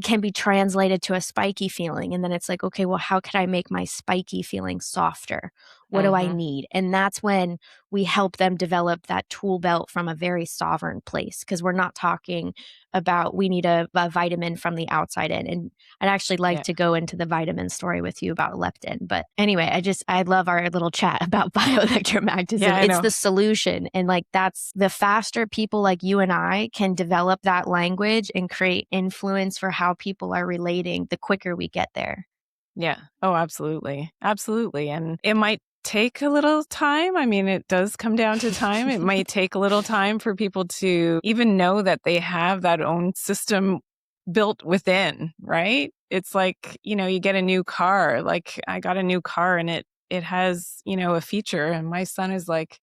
can be translated to a spiky feeling. And then it's like, okay, well, how can I make my spiky feeling softer? What do I Mm-hmm. need? And that's when we help them develop that tool belt from a very sovereign place, because we're not talking about we need a vitamin from the outside in. And I'd actually like Yeah. to go into the vitamin story with you about leptin. But anyway, I love our little chat about bioelectromagnetism. Yeah, I It's know. the solution. And like, that's the faster people like you and I can develop that language and create influence for how people are relating, the quicker we get there. Yeah. Oh, absolutely. Absolutely. And it might take a little time. I mean, it does come down to time. It might take a little time for people to even know that they have that own system built within, right? It's like, you get a new car. Like I got a new car and it has, a feature, and my son is like,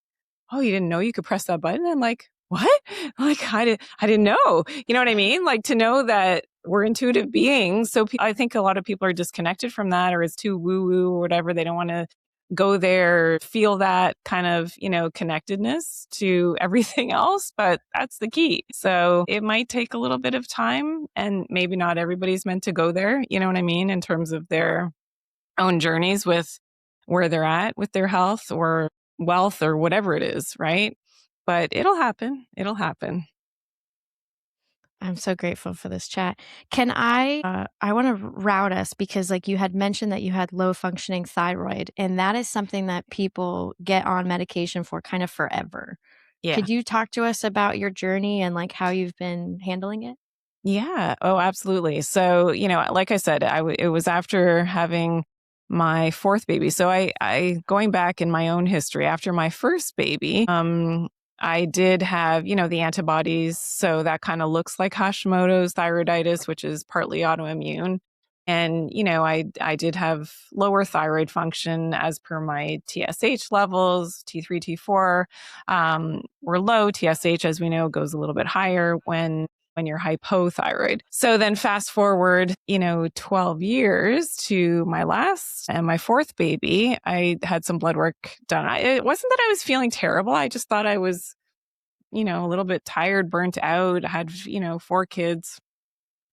"Oh, you didn't know you could press that button?" I'm like, "What?" Like I didn't know. You know what I mean? Like to know that we're intuitive beings. So I think a lot of people are disconnected from that, or it's too woo woo or whatever. They don't want to go there, feel that kind of, connectedness to everything else, but that's the key. So it might take a little bit of time, and maybe not everybody's meant to go there. You know what I mean? In terms of their own journeys with where they're at with their health or wealth or whatever it is, right? But it'll happen. It'll happen. I'm so grateful for this chat. Can I want to route us, because like you had mentioned that you had low functioning thyroid, and that is something that people get on medication for kind of forever. Yeah. Could you talk to us about your journey and like how you've been handling it? Yeah. Oh, absolutely. So, like I said, it was after having my fourth baby. So I going back in my own history after my first baby, I did have, the antibodies. So that kind of looks like Hashimoto's thyroiditis, which is partly autoimmune. And, I did have lower thyroid function as per my TSH levels, T3, T4 were low. TSH, as we know, goes a little bit higher when you're hypothyroid. So then fast forward, 12 years to my last and my fourth baby, I had some blood work done. It wasn't that I was feeling terrible. I just thought I was, a little bit tired, burnt out. I had, four kids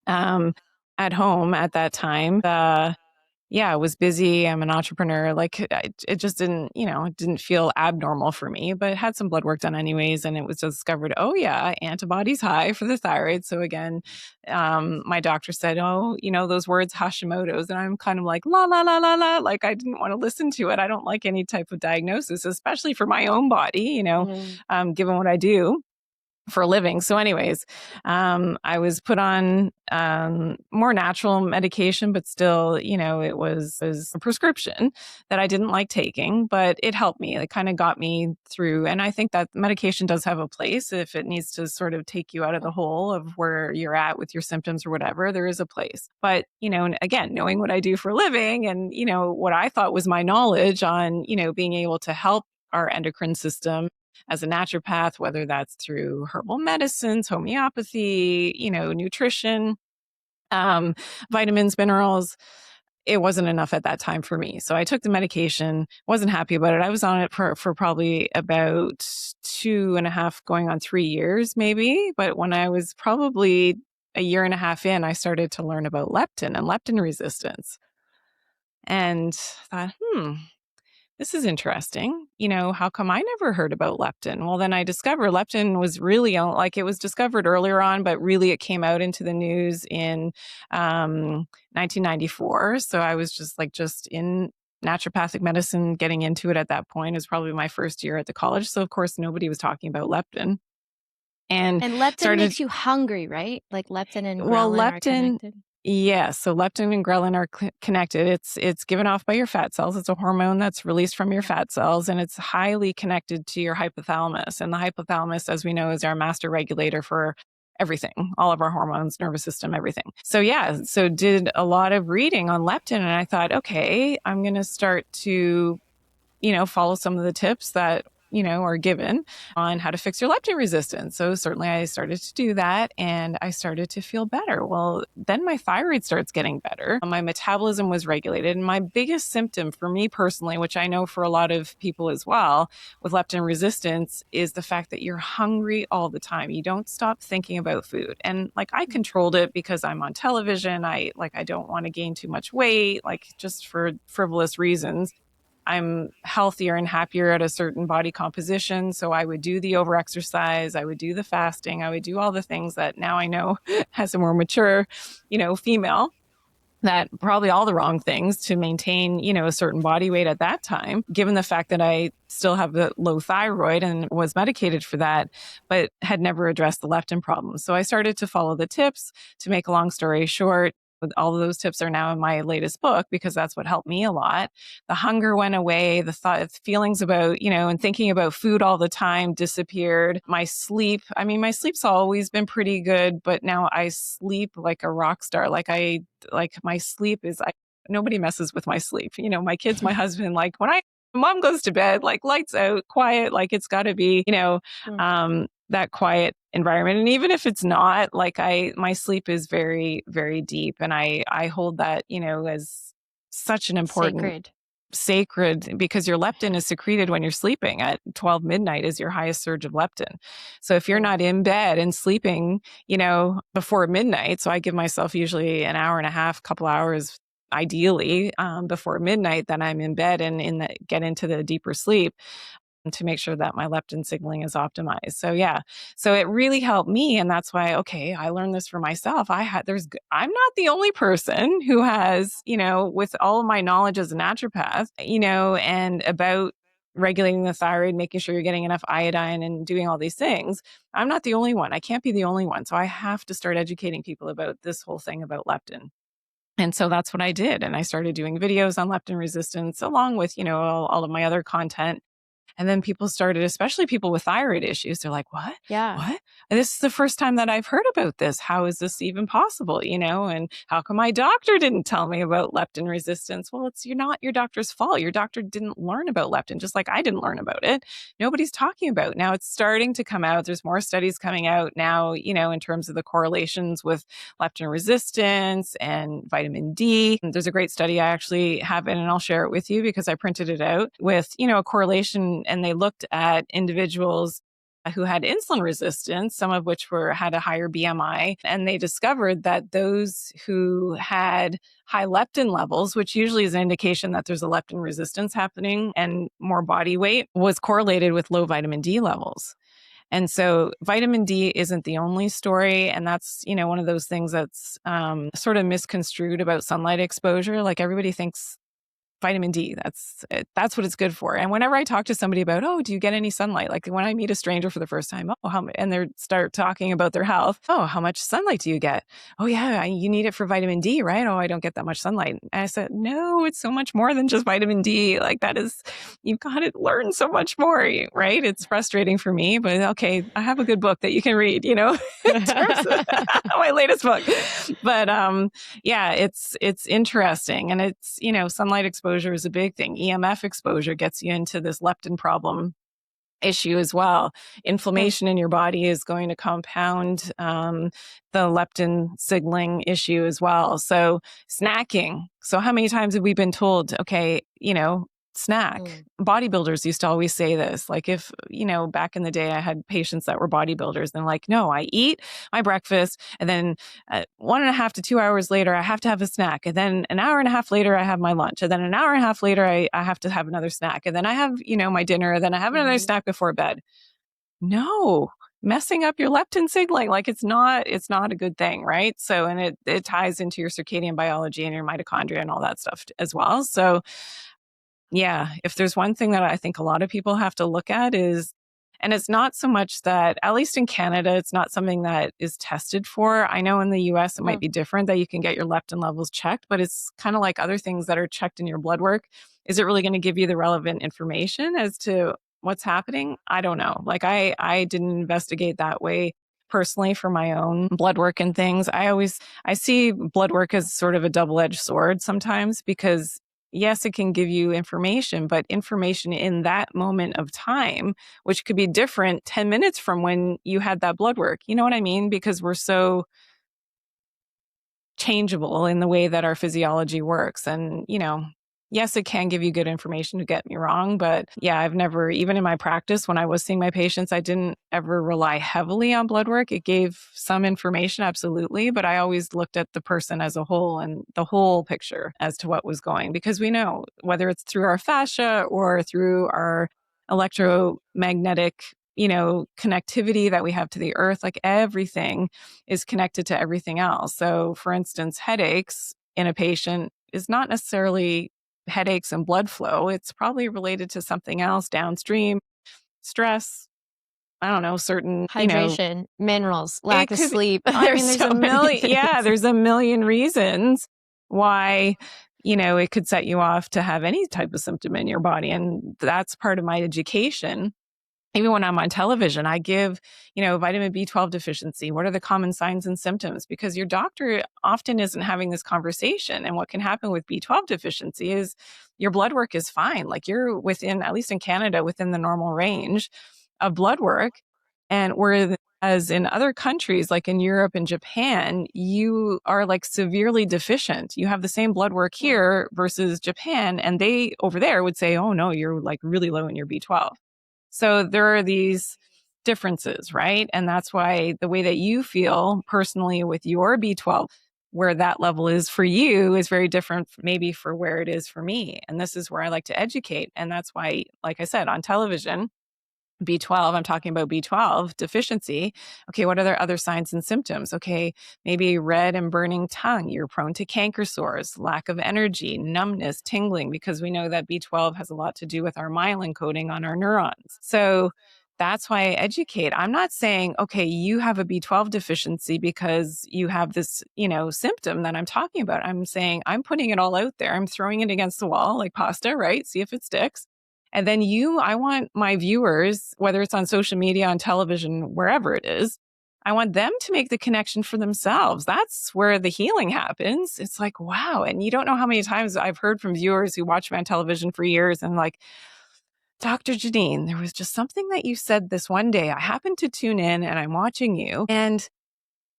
at home at that time. Yeah, I was busy. I'm an entrepreneur. Like it just didn't, it didn't feel abnormal for me, but had some blood work done anyways. And it was discovered, oh yeah, antibodies high for the thyroid. So again, my doctor said, oh, those words Hashimoto's. And I'm kind of like, la, la, la, la, la. Like I didn't want to listen to it. I don't like any type of diagnosis, especially for my own body, given what I do for a living. So anyways, I was put on more natural medication, but still, it was a prescription that I didn't like taking, but it helped me. It kind of got me through. And I think that medication does have a place if it needs to sort of take you out of the hole of where you're at with your symptoms or whatever, there is a place. But, again, knowing what I do for a living and, what I thought was my knowledge on, being able to help our endocrine system as a naturopath, whether that's through herbal medicines, homeopathy, nutrition, vitamins, minerals, it wasn't enough at that time for me. So I took the medication, wasn't happy about it. I was on it for probably about 2.5, going on 3 years, maybe. But when I was probably a year and a half in, I started to learn about leptin and leptin resistance. And thought, this is interesting. How come I never heard about leptin? Well, then I discovered leptin was really like it was discovered earlier on, but really it came out into the news in 1994. So I was just in naturopathic medicine, getting into it at that point. It was probably my first year at the college. So of course, nobody was talking about leptin. And leptin makes you hungry, right? Like leptin and well, ghrelin are leptin, connected. Yeah, so leptin and ghrelin are connected. It's given off by your fat cells. It's a hormone that's released from your fat cells, and it's highly connected to your hypothalamus. And the hypothalamus, as we know, is our master regulator for everything, all of our hormones, nervous system, everything. So yeah, so did a lot of reading on leptin, and I thought, okay, I'm going to start to follow some of the tips that, are given on how to fix your leptin resistance. So certainly I started to do that and I started to feel better. Well, then my thyroid starts getting better. My metabolism was regulated. And my biggest symptom for me personally, which I know for a lot of people as well with leptin resistance, is the fact that you're hungry all the time. You don't stop thinking about food. And like I controlled it because I'm on television. I don't want to gain too much weight, like just for frivolous reasons. I'm healthier and happier at a certain body composition. So I would do the overexercise, I would do the fasting, I would do all the things that now I know as a more mature, female, that probably all the wrong things to maintain, a certain body weight at that time, given the fact that I still have the low thyroid and was medicated for that, but had never addressed the leptin problem. So I started to follow the tips. To make a long story short, all of those tips are now in my latest book because that's what helped me a lot. The hunger went away. The feelings about, and thinking about food all the time disappeared. My sleep's always been pretty good, but now I sleep like a rock star. My sleep is, nobody messes with my sleep. My kids, my husband, like when mom goes to bed, like lights out, quiet, like it's got to be, that quiet environment. And even if it's not, my sleep is very, very deep. And I hold that, as such an important sacred, because your leptin is secreted when you're sleeping. At 12 midnight is your highest surge of leptin. So if you're not in bed and sleeping, before midnight, so I give myself usually an hour and a half, couple hours ideally before midnight, then I'm in bed and get into the deeper sleep to make sure that my leptin signaling is optimized. So yeah, so it really helped me. And that's why, okay, I learned this for myself. I'm not the only person who has, with all of my knowledge as a naturopath, and about regulating the thyroid, making sure you're getting enough iodine and doing all these things. I'm not the only one. I can't be the only one. So I have to start educating people about this whole thing about leptin. And so that's what I did. And I started doing videos on leptin resistance along with, all of my other content. And then people started, especially people with thyroid issues, they're like, what? Yeah. What? This is the first time that I've heard about this. How is this even possible? And how come my doctor didn't tell me about leptin resistance? Well, it's not your doctor's fault. Your doctor didn't learn about leptin, just like I didn't learn about it. Nobody's talking about it. Now it's starting to come out. There's more studies coming out now, in terms of the correlations with leptin resistance and vitamin D. There's a great study I actually have it, and I'll share it with you because I printed it out with, a correlation. And they looked at individuals who had insulin resistance, some of which had a higher BMI, and they discovered that those who had high leptin levels, which usually is an indication that there's a leptin resistance happening and more body weight, was correlated with low vitamin D levels. And so vitamin D isn't the only story. And that's, one of those things that's sort of misconstrued about sunlight exposure. Like everybody thinks vitamin D, that's what it's good for. And whenever I talk to somebody about, oh, do you get any sunlight? Like when I meet a stranger for the first time, and they start talking about their health. Oh, how much sunlight do you get? Oh yeah, you need it for vitamin D, right? Oh, I don't get that much sunlight. And I said, no, it's so much more than just vitamin D. Like you've got to learn so much more, right? It's frustrating for me, but okay, I have a good book that you can read, in terms of my latest book. But yeah, it's interesting. And it's, sunlight exposure is a big thing. EMF exposure gets you into this leptin problem issue as well. Inflammation in your body is going to compound the leptin signaling issue as well. So snacking. So how many times have we been told, okay, snack? Bodybuilders used to always say this. Like if, back in the day, I had patients that were bodybuilders and like, no, I eat my breakfast and then 1.5 to 2 hours later, I have to have a snack. And then an hour and a half later, I have my lunch. And then an hour and a half later, I have to have another snack. And then I have, my dinner. And then I have another snack before bed. No, messing up your leptin signaling, like it's not a good thing, right? So, and it ties into your circadian biology and your mitochondria and all that stuff as well. So yeah, if there's one thing that I think a lot of people have to look at is, And it's not so much that, at least in Canada, it's not something that is tested for. I know in the US it might be different, that you can get your leptin levels checked, but it's kind of like other things that are checked in your blood work. Is it really going to give you the relevant information as to what's happening? I don't know. Like I didn't investigate that way personally for my own blood work and things. I see blood work as sort of a double-edged sword sometimes, because yes, it can give you information, but information in that moment of time, which could be different 10 minutes from when you had that blood work. You know what I mean? Because we're so changeable in the way that our physiology works. And, yes, it can give you good information, to get me wrong. But yeah, I've never, even in my practice, when I was seeing my patients, I didn't ever rely heavily on blood work. It gave some information, absolutely. But I always looked at the person as a whole and the whole picture as to what was going, because we know whether it's through our fascia or through our electromagnetic connectivity that we have to the earth, like everything is connected to everything else. So for instance, headaches in a patient is not necessarily headaches and blood flow. It's probably related to something else downstream, stress, I don't know, certain, hydration, minerals, it lack of could, sleep. I mean, There's so many things. there's a million reasons why, it could set you off to have any type of symptom in your body. And that's part of my education. Even when I'm on television, I give, vitamin B12 deficiency. What are the common signs and symptoms? Because your doctor often isn't having this conversation. And what can happen with B12 deficiency is your blood work is fine. Like you're within, at least in Canada, within the normal range of blood work. And whereas in other countries, like in Europe and Japan, you are like severely deficient. You have the same blood work here versus Japan. And they over there would say, oh no, you're like really low in your B12. So there are these differences, right? And that's why the way that you feel personally with your B12, where that level is for you, is very different maybe for where it is for me. And this is where I like to educate. And that's why, like I said, on television, B12, I'm talking about B12 deficiency. Okay, what are the other signs and symptoms? Okay, maybe red and burning tongue. You're prone to canker sores, lack of energy, numbness, tingling, because we know that B12 has a lot to do with our myelin coating on our neurons. So that's why I educate. I'm not saying, okay, you have a B12 deficiency because you have this, symptom that I'm talking about. I'm saying I'm putting it all out there. I'm throwing it against the wall like pasta, right? See if it sticks. And then I want my viewers, whether it's on social media, on television, wherever it is, I want them to make the connection for themselves. That's where the healing happens. It's like, wow. And you don't know how many times I've heard from viewers who watch me on television for years and like, Dr. Janine, there was just something that you said this one day. I happened to tune in and I'm watching you. And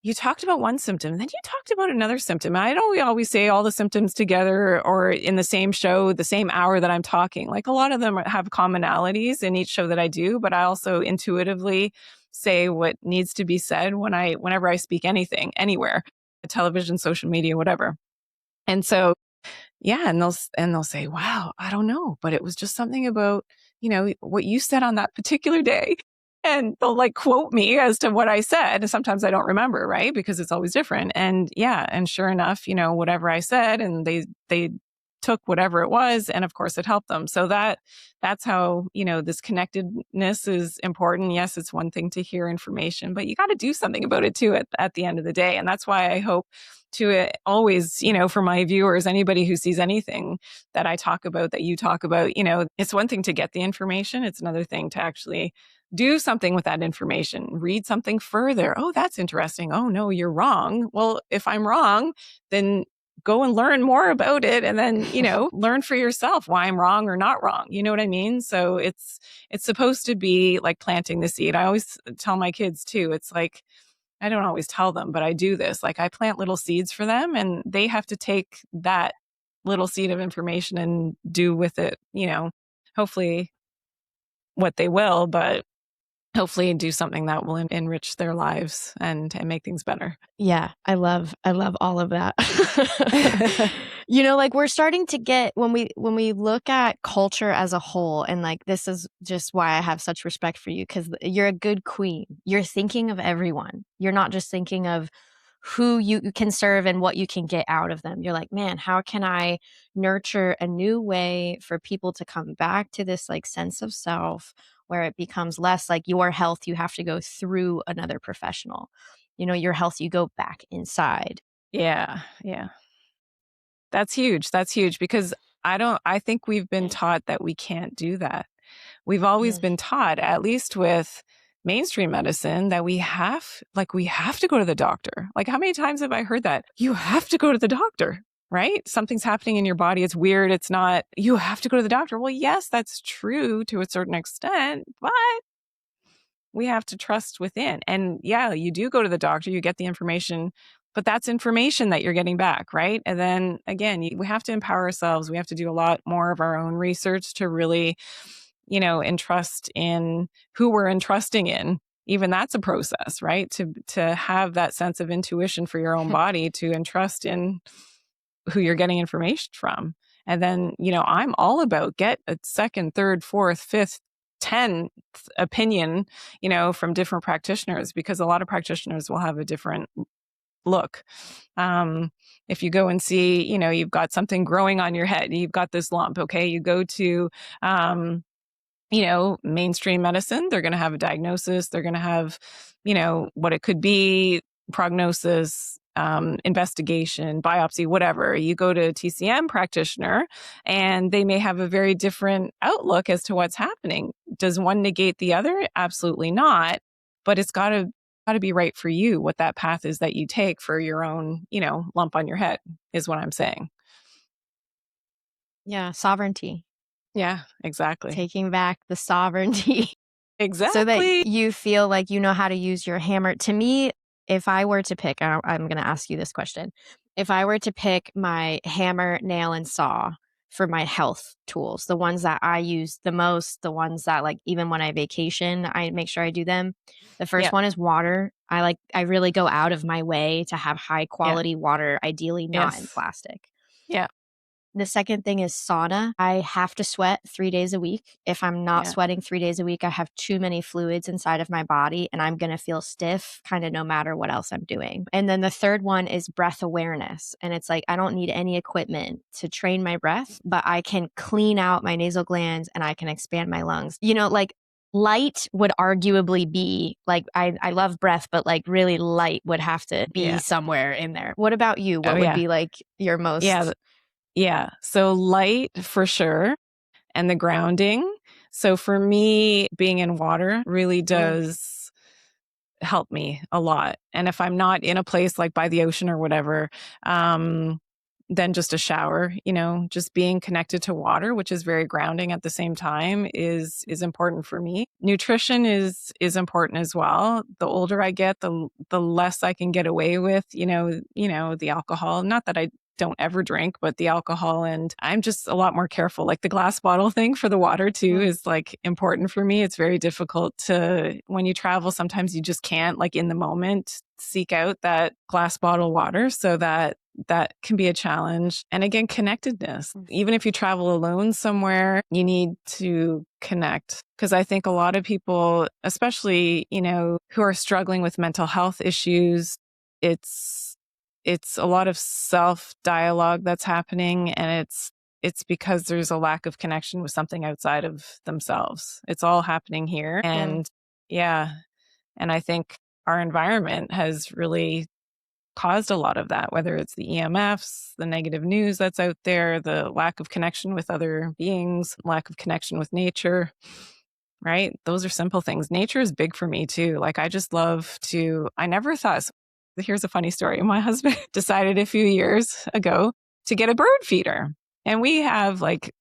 you talked about one symptom, then you talked about another symptom. I don't always say all the symptoms together or in the same show, the same hour that I'm talking. Like a lot of them have commonalities in each show that I do, but I also intuitively say what needs to be said whenever I speak anything, anywhere, television, social media, whatever. And so, yeah, and they'll say, wow, I don't know, but it was just something about, what you said on that particular day. And they'll like quote me as to what I said. And sometimes I don't remember, right? Because it's always different. And yeah, and sure enough, whatever I said, and they took whatever it was, and of course it helped them. So that's how, this connectedness is important. Yes, it's one thing to hear information, but you got to do something about it too at the end of the day. And that's why I hope to always, for my viewers, anybody who sees anything that I talk about, that you talk about, it's one thing to get the information. It's another thing to actually do something with that information, read something further. Oh, that's interesting. Oh, no, you're wrong. Well, if I'm wrong, then go and learn more about it and then, learn for yourself why I'm wrong or not wrong. You know what I mean? So it's supposed to be like planting the seed. I always tell my kids too, it's like, I don't always tell them, but I do this. Like I plant little seeds for them and they have to take that little seed of information and do with it, hopefully what they will, but hopefully do something that will enrich their lives and make things better. Yeah, I love all of that. Like we're starting to get, when we look at culture as a whole, and like this is just why I have such respect for you, because you're a good queen. You're thinking of everyone. You're not just thinking of who you can serve and what you can get out of them. You're like, man, how can I nurture a new way for people to come back to this like sense of self, where it becomes less like your health, you have to go through another professional. Your health, you go back inside. Yeah. Yeah. That's huge. That's huge because I think we've been taught that we can't do that. We've always Mm. been taught, at least with mainstream medicine, that we have to go to the doctor. Like, how many times have I heard that? You have to go to the doctor, right? Something's happening in your body. It's weird. It's not, you have to go to the doctor. Well, yes, that's true to a certain extent, but we have to trust within. And yeah, you do go to the doctor, you get the information, but that's information that you're getting back, right? And then again, we have to empower ourselves. We have to do a lot more of our own research to really, entrust in who we're entrusting in. Even that's a process, right? To have that sense of intuition for your own body, to entrust in who you're getting information from. And then, I'm all about get a second, third, fourth, fifth, 10th opinion, from different practitioners, because a lot of practitioners will have a different look. If you go and see, you've got something growing on your head, you've got this lump, okay, you go to, mainstream medicine, they're going to have a diagnosis, they're going to have, what it could be, prognosis, investigation, biopsy, whatever. You go to a TCM practitioner and they may have a very different outlook as to what's happening. Does one negate the other? Absolutely not. But it's got to be right for you, what that path is that you take for your own, lump on your head is what I'm saying. Yeah, sovereignty. Yeah, exactly. Taking back the sovereignty. Exactly. So that you feel like you know how to use your hammer. To me, if I were to pick, I'm going to ask you this question. If I were to pick my hammer, nail, and saw for my health tools, the ones that I use the most, the ones that like even when I vacation, I make sure I do them. The first one is water. I really go out of my way to have high quality water, ideally not in plastic. Yeah. The second thing is sauna. I have to sweat 3 days a week. If I'm not sweating 3 days a week, I have too many fluids inside of my body and I'm going to feel stiff kind of no matter what else I'm doing. And then the third one is breath awareness. And it's like, I don't need any equipment to train my breath, but I can clean out my nasal glands and I can expand my lungs. Like light would arguably be like, I love breath, but like really light would have to be somewhere in there. What about you? What would be like your most... Yeah. So light for sure. And the grounding. So for me, being in water really does help me a lot. And if I'm not in a place like by the ocean or whatever, then just a shower, just being connected to water, which is very grounding at the same time, is important for me. Nutrition is important as well. The older I get, the less I can get away with, the alcohol. Not that I don't ever drink, but the alcohol, and I'm just a lot more careful. Like the glass bottle thing for the water too is like important for me. It's very difficult to, when you travel, sometimes you just can't like in the moment seek out that glass bottle water. So that can be a challenge. And again, connectedness. Even if you travel alone somewhere, you need to connect. Because I think a lot of people, especially, who are struggling with mental health issues, it's a lot of self-dialogue that's happening, and it's because there's a lack of connection with something outside of themselves. It's all happening here. And and I think our environment has really caused a lot of that, whether it's the EMFs, the negative news that's out there, the lack of connection with other beings, lack of connection with nature, right? Those are simple things. Nature is big for me too. Like I just love to, I never thought, here's a funny story. My husband decided a few years ago to get a bird feeder. And we have like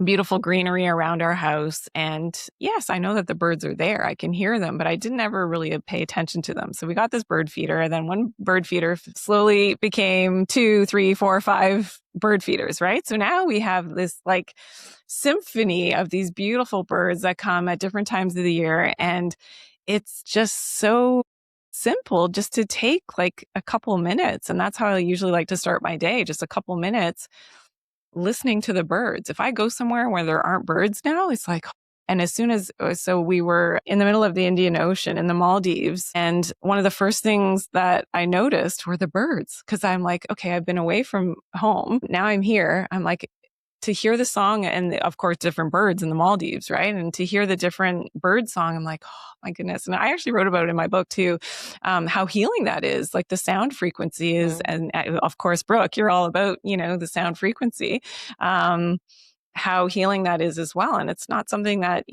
beautiful greenery around our house. And yes, I know that the birds are there. I can hear them, but I didn't ever really pay attention to them. So we got this bird feeder. And then one bird feeder slowly became 2, 3, 4, 5 bird feeders, right? So now we have this like symphony of these beautiful birds that come at different times of the year. And it's just so simple just to take like a couple minutes. And that's how I usually like to start my day, just a couple minutes listening to the birds. If I go somewhere where there aren't birds now, it's like, and as soon as, so we were in the middle of the Indian Ocean in the Maldives. And one of the first things that I noticed were the birds. Cause I'm like, okay, I've been away from home. Now I'm here. I'm like, to hear the song, and of course different birds in the Maldives, right? And to hear the different bird song, I'm like, oh my goodness. And I actually wrote about it in my book too, how healing that is, like the sound frequency is. And of course, Brooke, you're all about, the sound frequency. How healing that is as well. And it's not something that,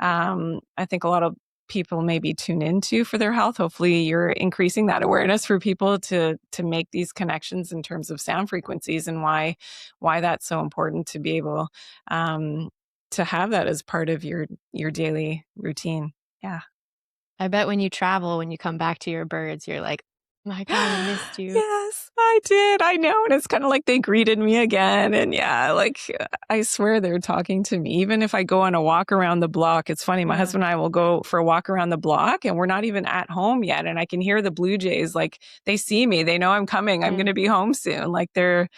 I think a lot of people maybe tune into for their health. Hopefully you're increasing that awareness for people to make these connections in terms of sound frequencies, and why that's so important to be able to have that as part of your daily routine. Yeah. I bet when you travel, when you come back to your birds, you're like, my God, I missed you. Yes, I did. I know. And it's kind of like they greeted me again. And yeah, like I swear they're talking to me. Even if I go on a walk around the block, it's funny. My husband and I will go for a walk around the block and we're not even at home yet. And I can hear the blue jays, like they see me. They know I'm coming. I'm going to be home soon. Like they're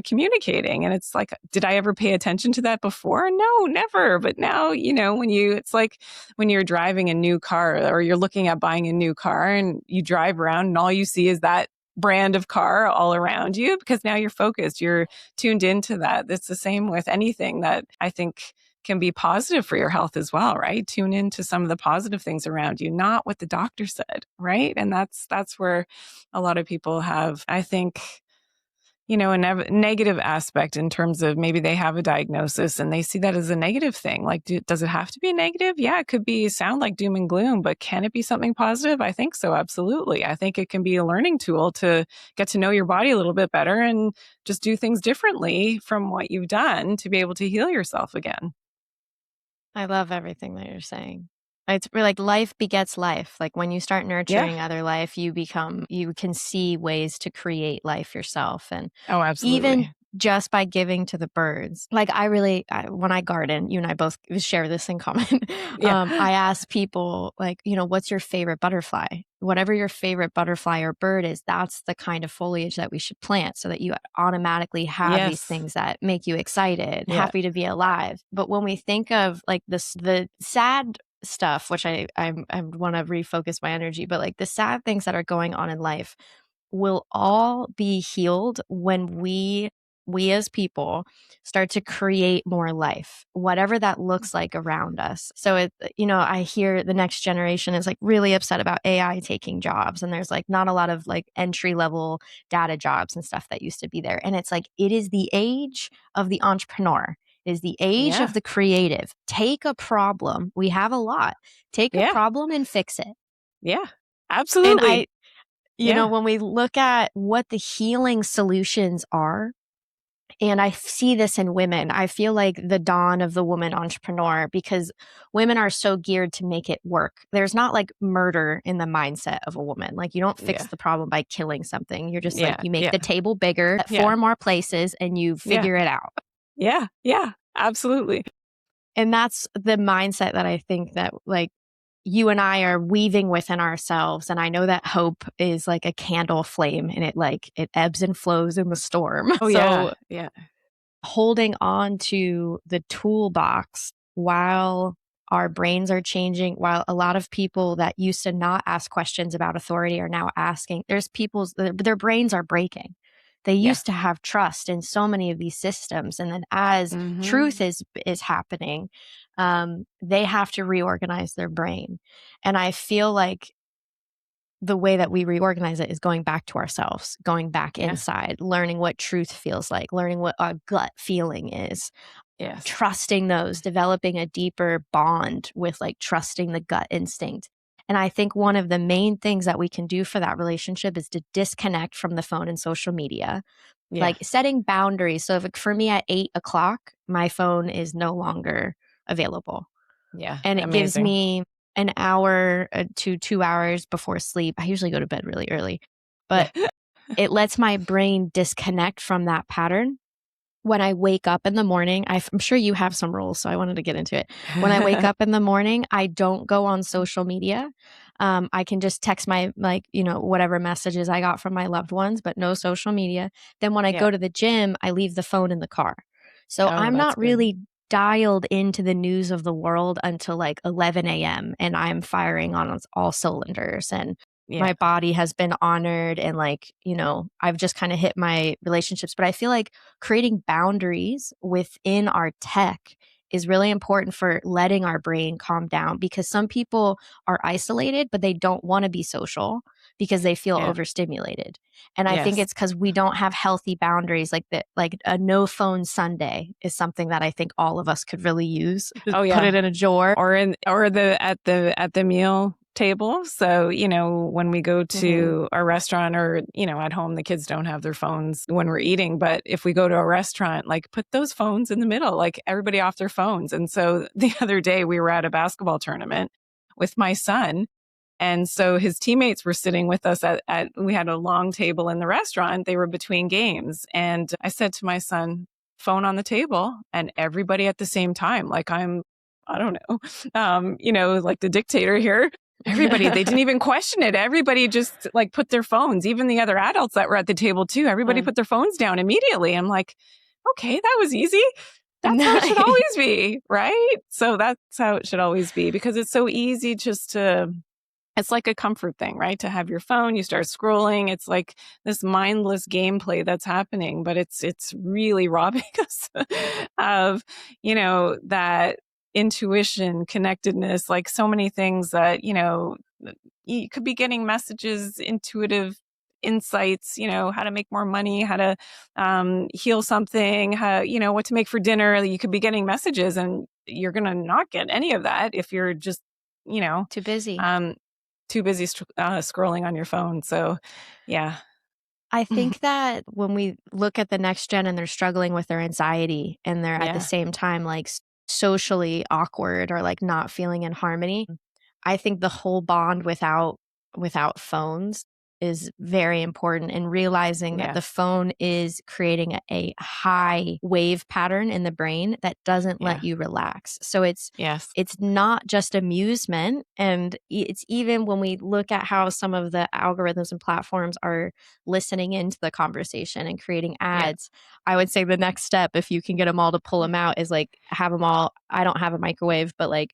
communicating. And it's like, did I ever pay attention to that before? No, never. But now, it's like when you're driving a new car or you're looking at buying a new car and you drive around and all you see is that brand of car all around you, because now you're focused, you're tuned into that. It's the same with anything that I think can be positive for your health as well, right? Tune into some of the positive things around you, not what the doctor said, right? And that's where a lot of people have, I think, a negative aspect in terms of maybe they have a diagnosis and they see that as a negative thing. Like, does it have to be negative? Yeah, it could sound like doom and gloom, but can it be something positive? I think so. Absolutely. I think it can be a learning tool to get to know your body a little bit better and just do things differently from what you've done to be able to heal yourself again. I love everything that you're saying. It's like life begets life. Like when you start nurturing other life, you can see ways to create life yourself. And oh, absolutely. Even just by giving to the birds. Like when I garden, you and I both share this in common. I ask people like, what's your favorite butterfly? Whatever your favorite butterfly or bird is, that's the kind of foliage that we should plant so that you automatically have these things that make you excited, happy to be alive. But when we think of like the sad stuff, which I want to refocus my energy, but like the sad things that are going on in life will all be healed when we as people start to create more life, whatever that looks like around us. So I hear the next generation is like really upset about AI taking jobs, and there's like not a lot of like entry level data jobs and stuff that used to be there. And it's like, it is the age of the entrepreneur. Is the age of the creative. Take a problem. We have a lot. Take a problem and fix it. Yeah, absolutely. And when we look at what the healing solutions are, and I see this in women, I feel like the dawn of the woman entrepreneur, because women are so geared to make it work. There's not like murder in the mindset of a woman. Like you don't fix the problem by killing something. You're just like, you make the table bigger, 4 more places, and you figure it out. Yeah, absolutely. And that's the mindset that I think that like you and I are weaving within ourselves. And I know that hope is like a candle flame, and it ebbs and flows in the storm. Oh, so yeah. Holding on to the toolbox while our brains are changing, while a lot of people that used to not ask questions about authority are now asking. There's their brains are breaking. They used to have trust in so many of these systems. And then as truth is happening, they have to reorganize their brain. And I feel like the way that we reorganize it is going back to ourselves, going back inside, learning what truth feels like, learning what our gut feeling is, trusting those, developing a deeper bond with like trusting the gut instinct. And I think one of the main things that we can do for that relationship is to disconnect from the phone and social media, like setting boundaries. So for me at 8:00, my phone is no longer available. Yeah. And it gives me an hour to 2 hours before sleep. I usually go to bed really early, but it lets my brain disconnect from that pattern. When I wake up in the morning, I'm sure you have some rules, so I wanted to get into it. When I wake up in the morning, I don't go on social media. I can just text my, whatever messages I got from my loved ones, but no social media. Then when I go to the gym, I leave the phone in the car. So I'm not really dialed into the news of the world until like 11 a.m. and I'm firing on all cylinders. And Yeah. my body has been honored and like, I've just kind of hit my relationships. But I feel like creating boundaries within our tech is really important for letting our brain calm down, because some people are isolated, but they don't want to be social because they feel Yeah. overstimulated. And I think Yes. it's because we don't have healthy boundaries like that. Like a no phone Sunday is something that I think all of us could really use. Just Oh put yeah. it in a drawer. Or the at the meal table. So, when we go to a restaurant or, at home, the kids don't have their phones when we're eating. But if we go to a restaurant, like put those phones in the middle, like everybody off their phones. And so the other day we were at a basketball tournament with my son. And so his teammates were sitting with us we had a long table in the restaurant. They were between games. And I said to my son, phone on the table, and everybody at the same time, like I don't know, like the dictator here. Everybody, they didn't even question it. Everybody just like put their phones, even the other adults that were at the table too. Everybody put their phones down immediately. I'm like, okay, that was easy. That's how it should always be, right? So that's how it should always be, because it's so easy it's like a comfort thing, right? To have your phone, you start scrolling. It's like this mindless gameplay that's happening, but it's really robbing us of, that intuition, connectedness, like so many things that, you could be getting messages, intuitive insights, how to make more money, how to heal something, how, what to make for dinner. You could be getting messages, and you're going to not get any of that if you're just, Too busy. too busy scrolling on your phone. So, yeah. I think that when we look at the next gen and they're struggling with their anxiety and they're at the Yeah. same time like socially awkward or like not feeling in harmony, I think the whole bond without phones is very important, and realizing that Yeah. the phone is creating a high wave pattern in the brain that doesn't Yeah. let you relax. So it's Yes. not just amusement, and it's even when we look at how some of the algorithms and platforms are listening into the conversation and creating Yeah. ads. I would say the next step, if you can get them all to pull them out, is like have them all. I don't have a microwave, but like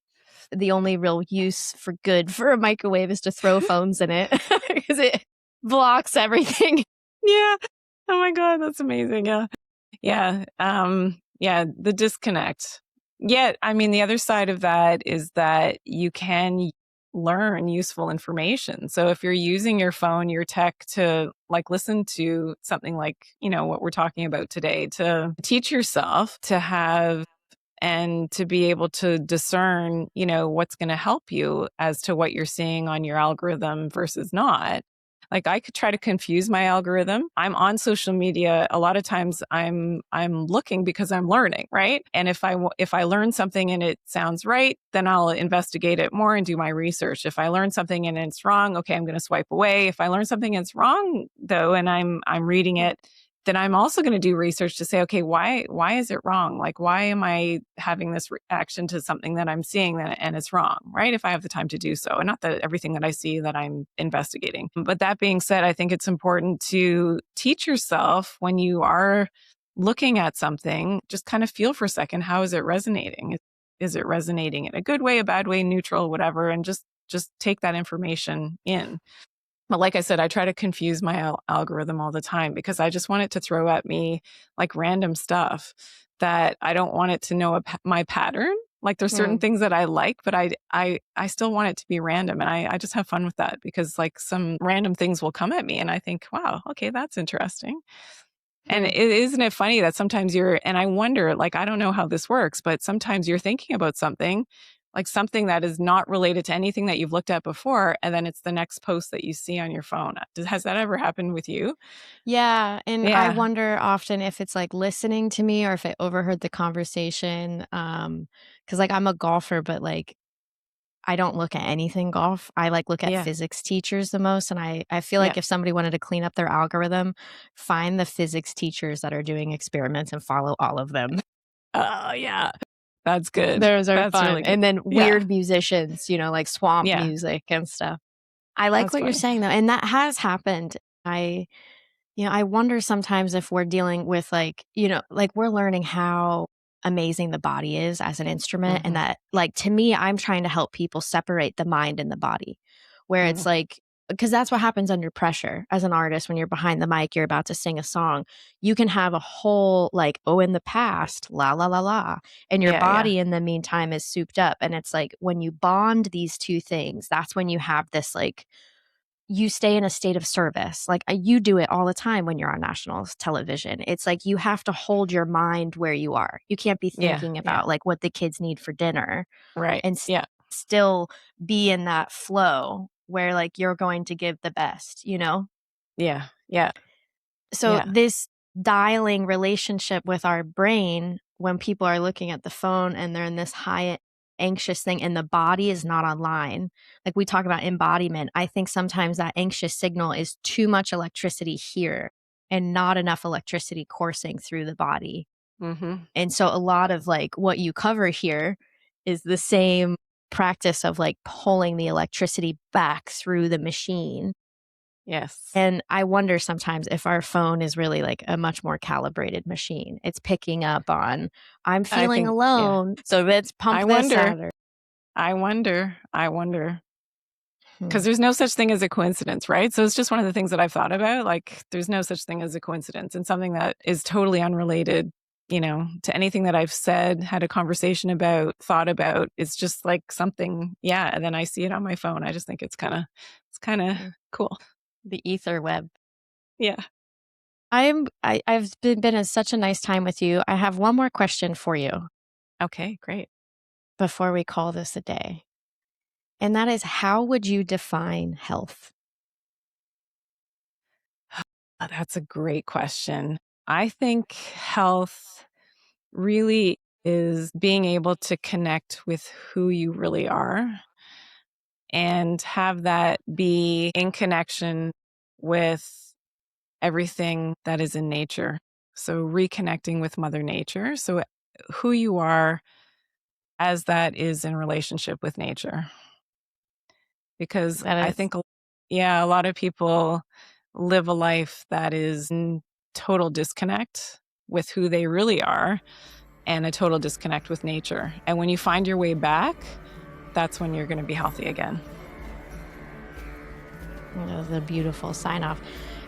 the only real use for good for a microwave is to throw phones in it because it blocks everything. Yeah. Oh my God, that's amazing. Yeah. Yeah. Yeah, the disconnect. Yet, I mean, the other side of that is that you can learn useful information. So if you're using your phone, your tech to like listen to something like, what we're talking about today, to teach yourself to have and to be able to discern, what's going to help you as to what you're seeing on your algorithm versus not. Like I could try to confuse my algorithm. I'm on social media. A lot of times I'm looking because I'm learning, right? And if I learn something and it sounds right, then I'll investigate it more and do my research. If I learn something and it's wrong, okay, I'm going to swipe away. If I learn something and it's wrong though, and I'm reading it, then I'm also going to do research to say, okay, why is it wrong? Like, why am I having this reaction to something that I'm seeing and it's wrong, right? If I have the time to do so, and not that everything that I see that I'm investigating. But that being said, I think it's important to teach yourself when you are looking at something, just kind of feel for a second, how is it resonating? Is it resonating in a good way, a bad way, neutral, whatever, and just take that information in. But like I said, I try to confuse my algorithm all the time because I just want it to throw at me like random stuff that I don't want it to know my pattern. Like there's certain things that I like, but I still want it to be random. And I just have fun with that because like some random things will come at me and I think, wow, okay, that's interesting. And isn't it funny that sometimes and I wonder, like, I don't know how this works, but sometimes you're thinking about something, like something that is not related to anything that you've looked at before. And then it's the next post that you see on your phone. Has that ever happened with you? Yeah. And I Yeah. wonder often if it's like listening to me or if I overheard the conversation. Cause like I'm a golfer, but like I don't look at anything golf. I like look at Yeah. physics teachers the most. And I feel Yeah. like if somebody wanted to clean up their algorithm, find the physics teachers that are doing experiments and follow all of them. Oh, yeah. That's good. Those are That's fun. really good. And then Yeah. weird musicians, like swamp Yeah. music and stuff. I like That's what you're funny. saying though. And that has happened. I wonder sometimes if we're dealing with like we're learning how amazing the body is as an instrument. And Mm-hmm. that like, to me, I'm trying to help people separate the mind and the body, where it's Mm-hmm. like, because that's what happens under pressure as an artist. When you're behind the mic, you're about to sing a song, you can have a whole like, oh, in the past, la, la, la, la. And your Yeah. body in the meantime is souped up. And it's like when you bond these two things, that's when you have this like, you stay in a state of service. Like you do it all the time when you're on national television. It's like you have to hold your mind where you are. You can't be Yeah. thinking Yeah. about like what the kids need for dinner Right. and Yeah. still be in that flow where like you're going to give the best, you know? Yeah. Yeah. So Yeah. this dialing relationship with our brain, when people are looking at the phone and they're in this high anxious thing and the body is not online, like we talk about embodiment, I think sometimes that anxious signal is too much electricity here and not enough electricity coursing through the body. Mm-hmm. And so a lot of like what you cover here is the same practice of like pulling the electricity back through the machine. Yes. And I wonder sometimes if our phone is really like a much more calibrated machine. It's picking up on, I'm I feeling think, yeah. alone, so let's I pump this wonder. out. I wonder. Hmm. Because there's no such thing as a coincidence, right? So it's just one of the things that I've thought about. Like, there's no such thing as a coincidence, and something that is totally unrelated, to anything that I've said, had a conversation about, thought about. It's just like something, yeah. And then I see it on my phone. I just think it's kind of cool. The ether web. Yeah. I've been in such a nice time with you. I have one more question for you Okay, great. before we call this a day. And that is, how would you define health? That's a great question. I think health really is being able to connect with who you really are and have that be in connection with everything that is in nature. So reconnecting with Mother Nature. So who you are as that is in relationship with nature. Because That I is think, yeah, a lot of people live a life that is in total disconnect with who they really are and a total disconnect with nature. And when you find your way back, that's when you're going to be healthy again. That was a beautiful sign off.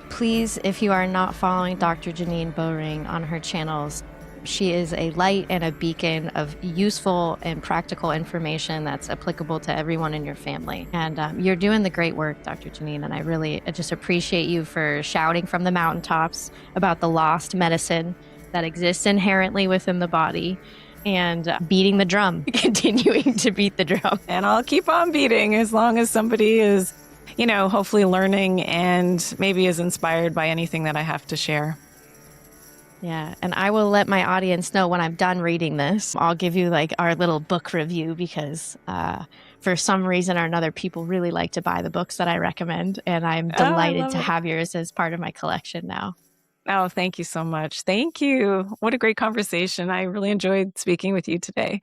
Please, if you are not following Dr. Janine Boehring on her channels, she is a light and a beacon of useful and practical information that's applicable to everyone in your family. And you're doing the great work, Dr. Janine. And I just appreciate you for shouting from the mountaintops about the lost medicine that exists inherently within the body and beating the drum, continuing to beat the drum. And I'll keep on beating as long as somebody is, hopefully learning and maybe is inspired by anything that I have to share. Yeah. And I will let my audience know when I'm done reading this. I'll give you like our little book review because for some reason or another, people really like to buy the books that I recommend. And I'm delighted to have yours as part of my collection now. Oh, thank you so much. Thank you. What a great conversation. I really enjoyed speaking with you today.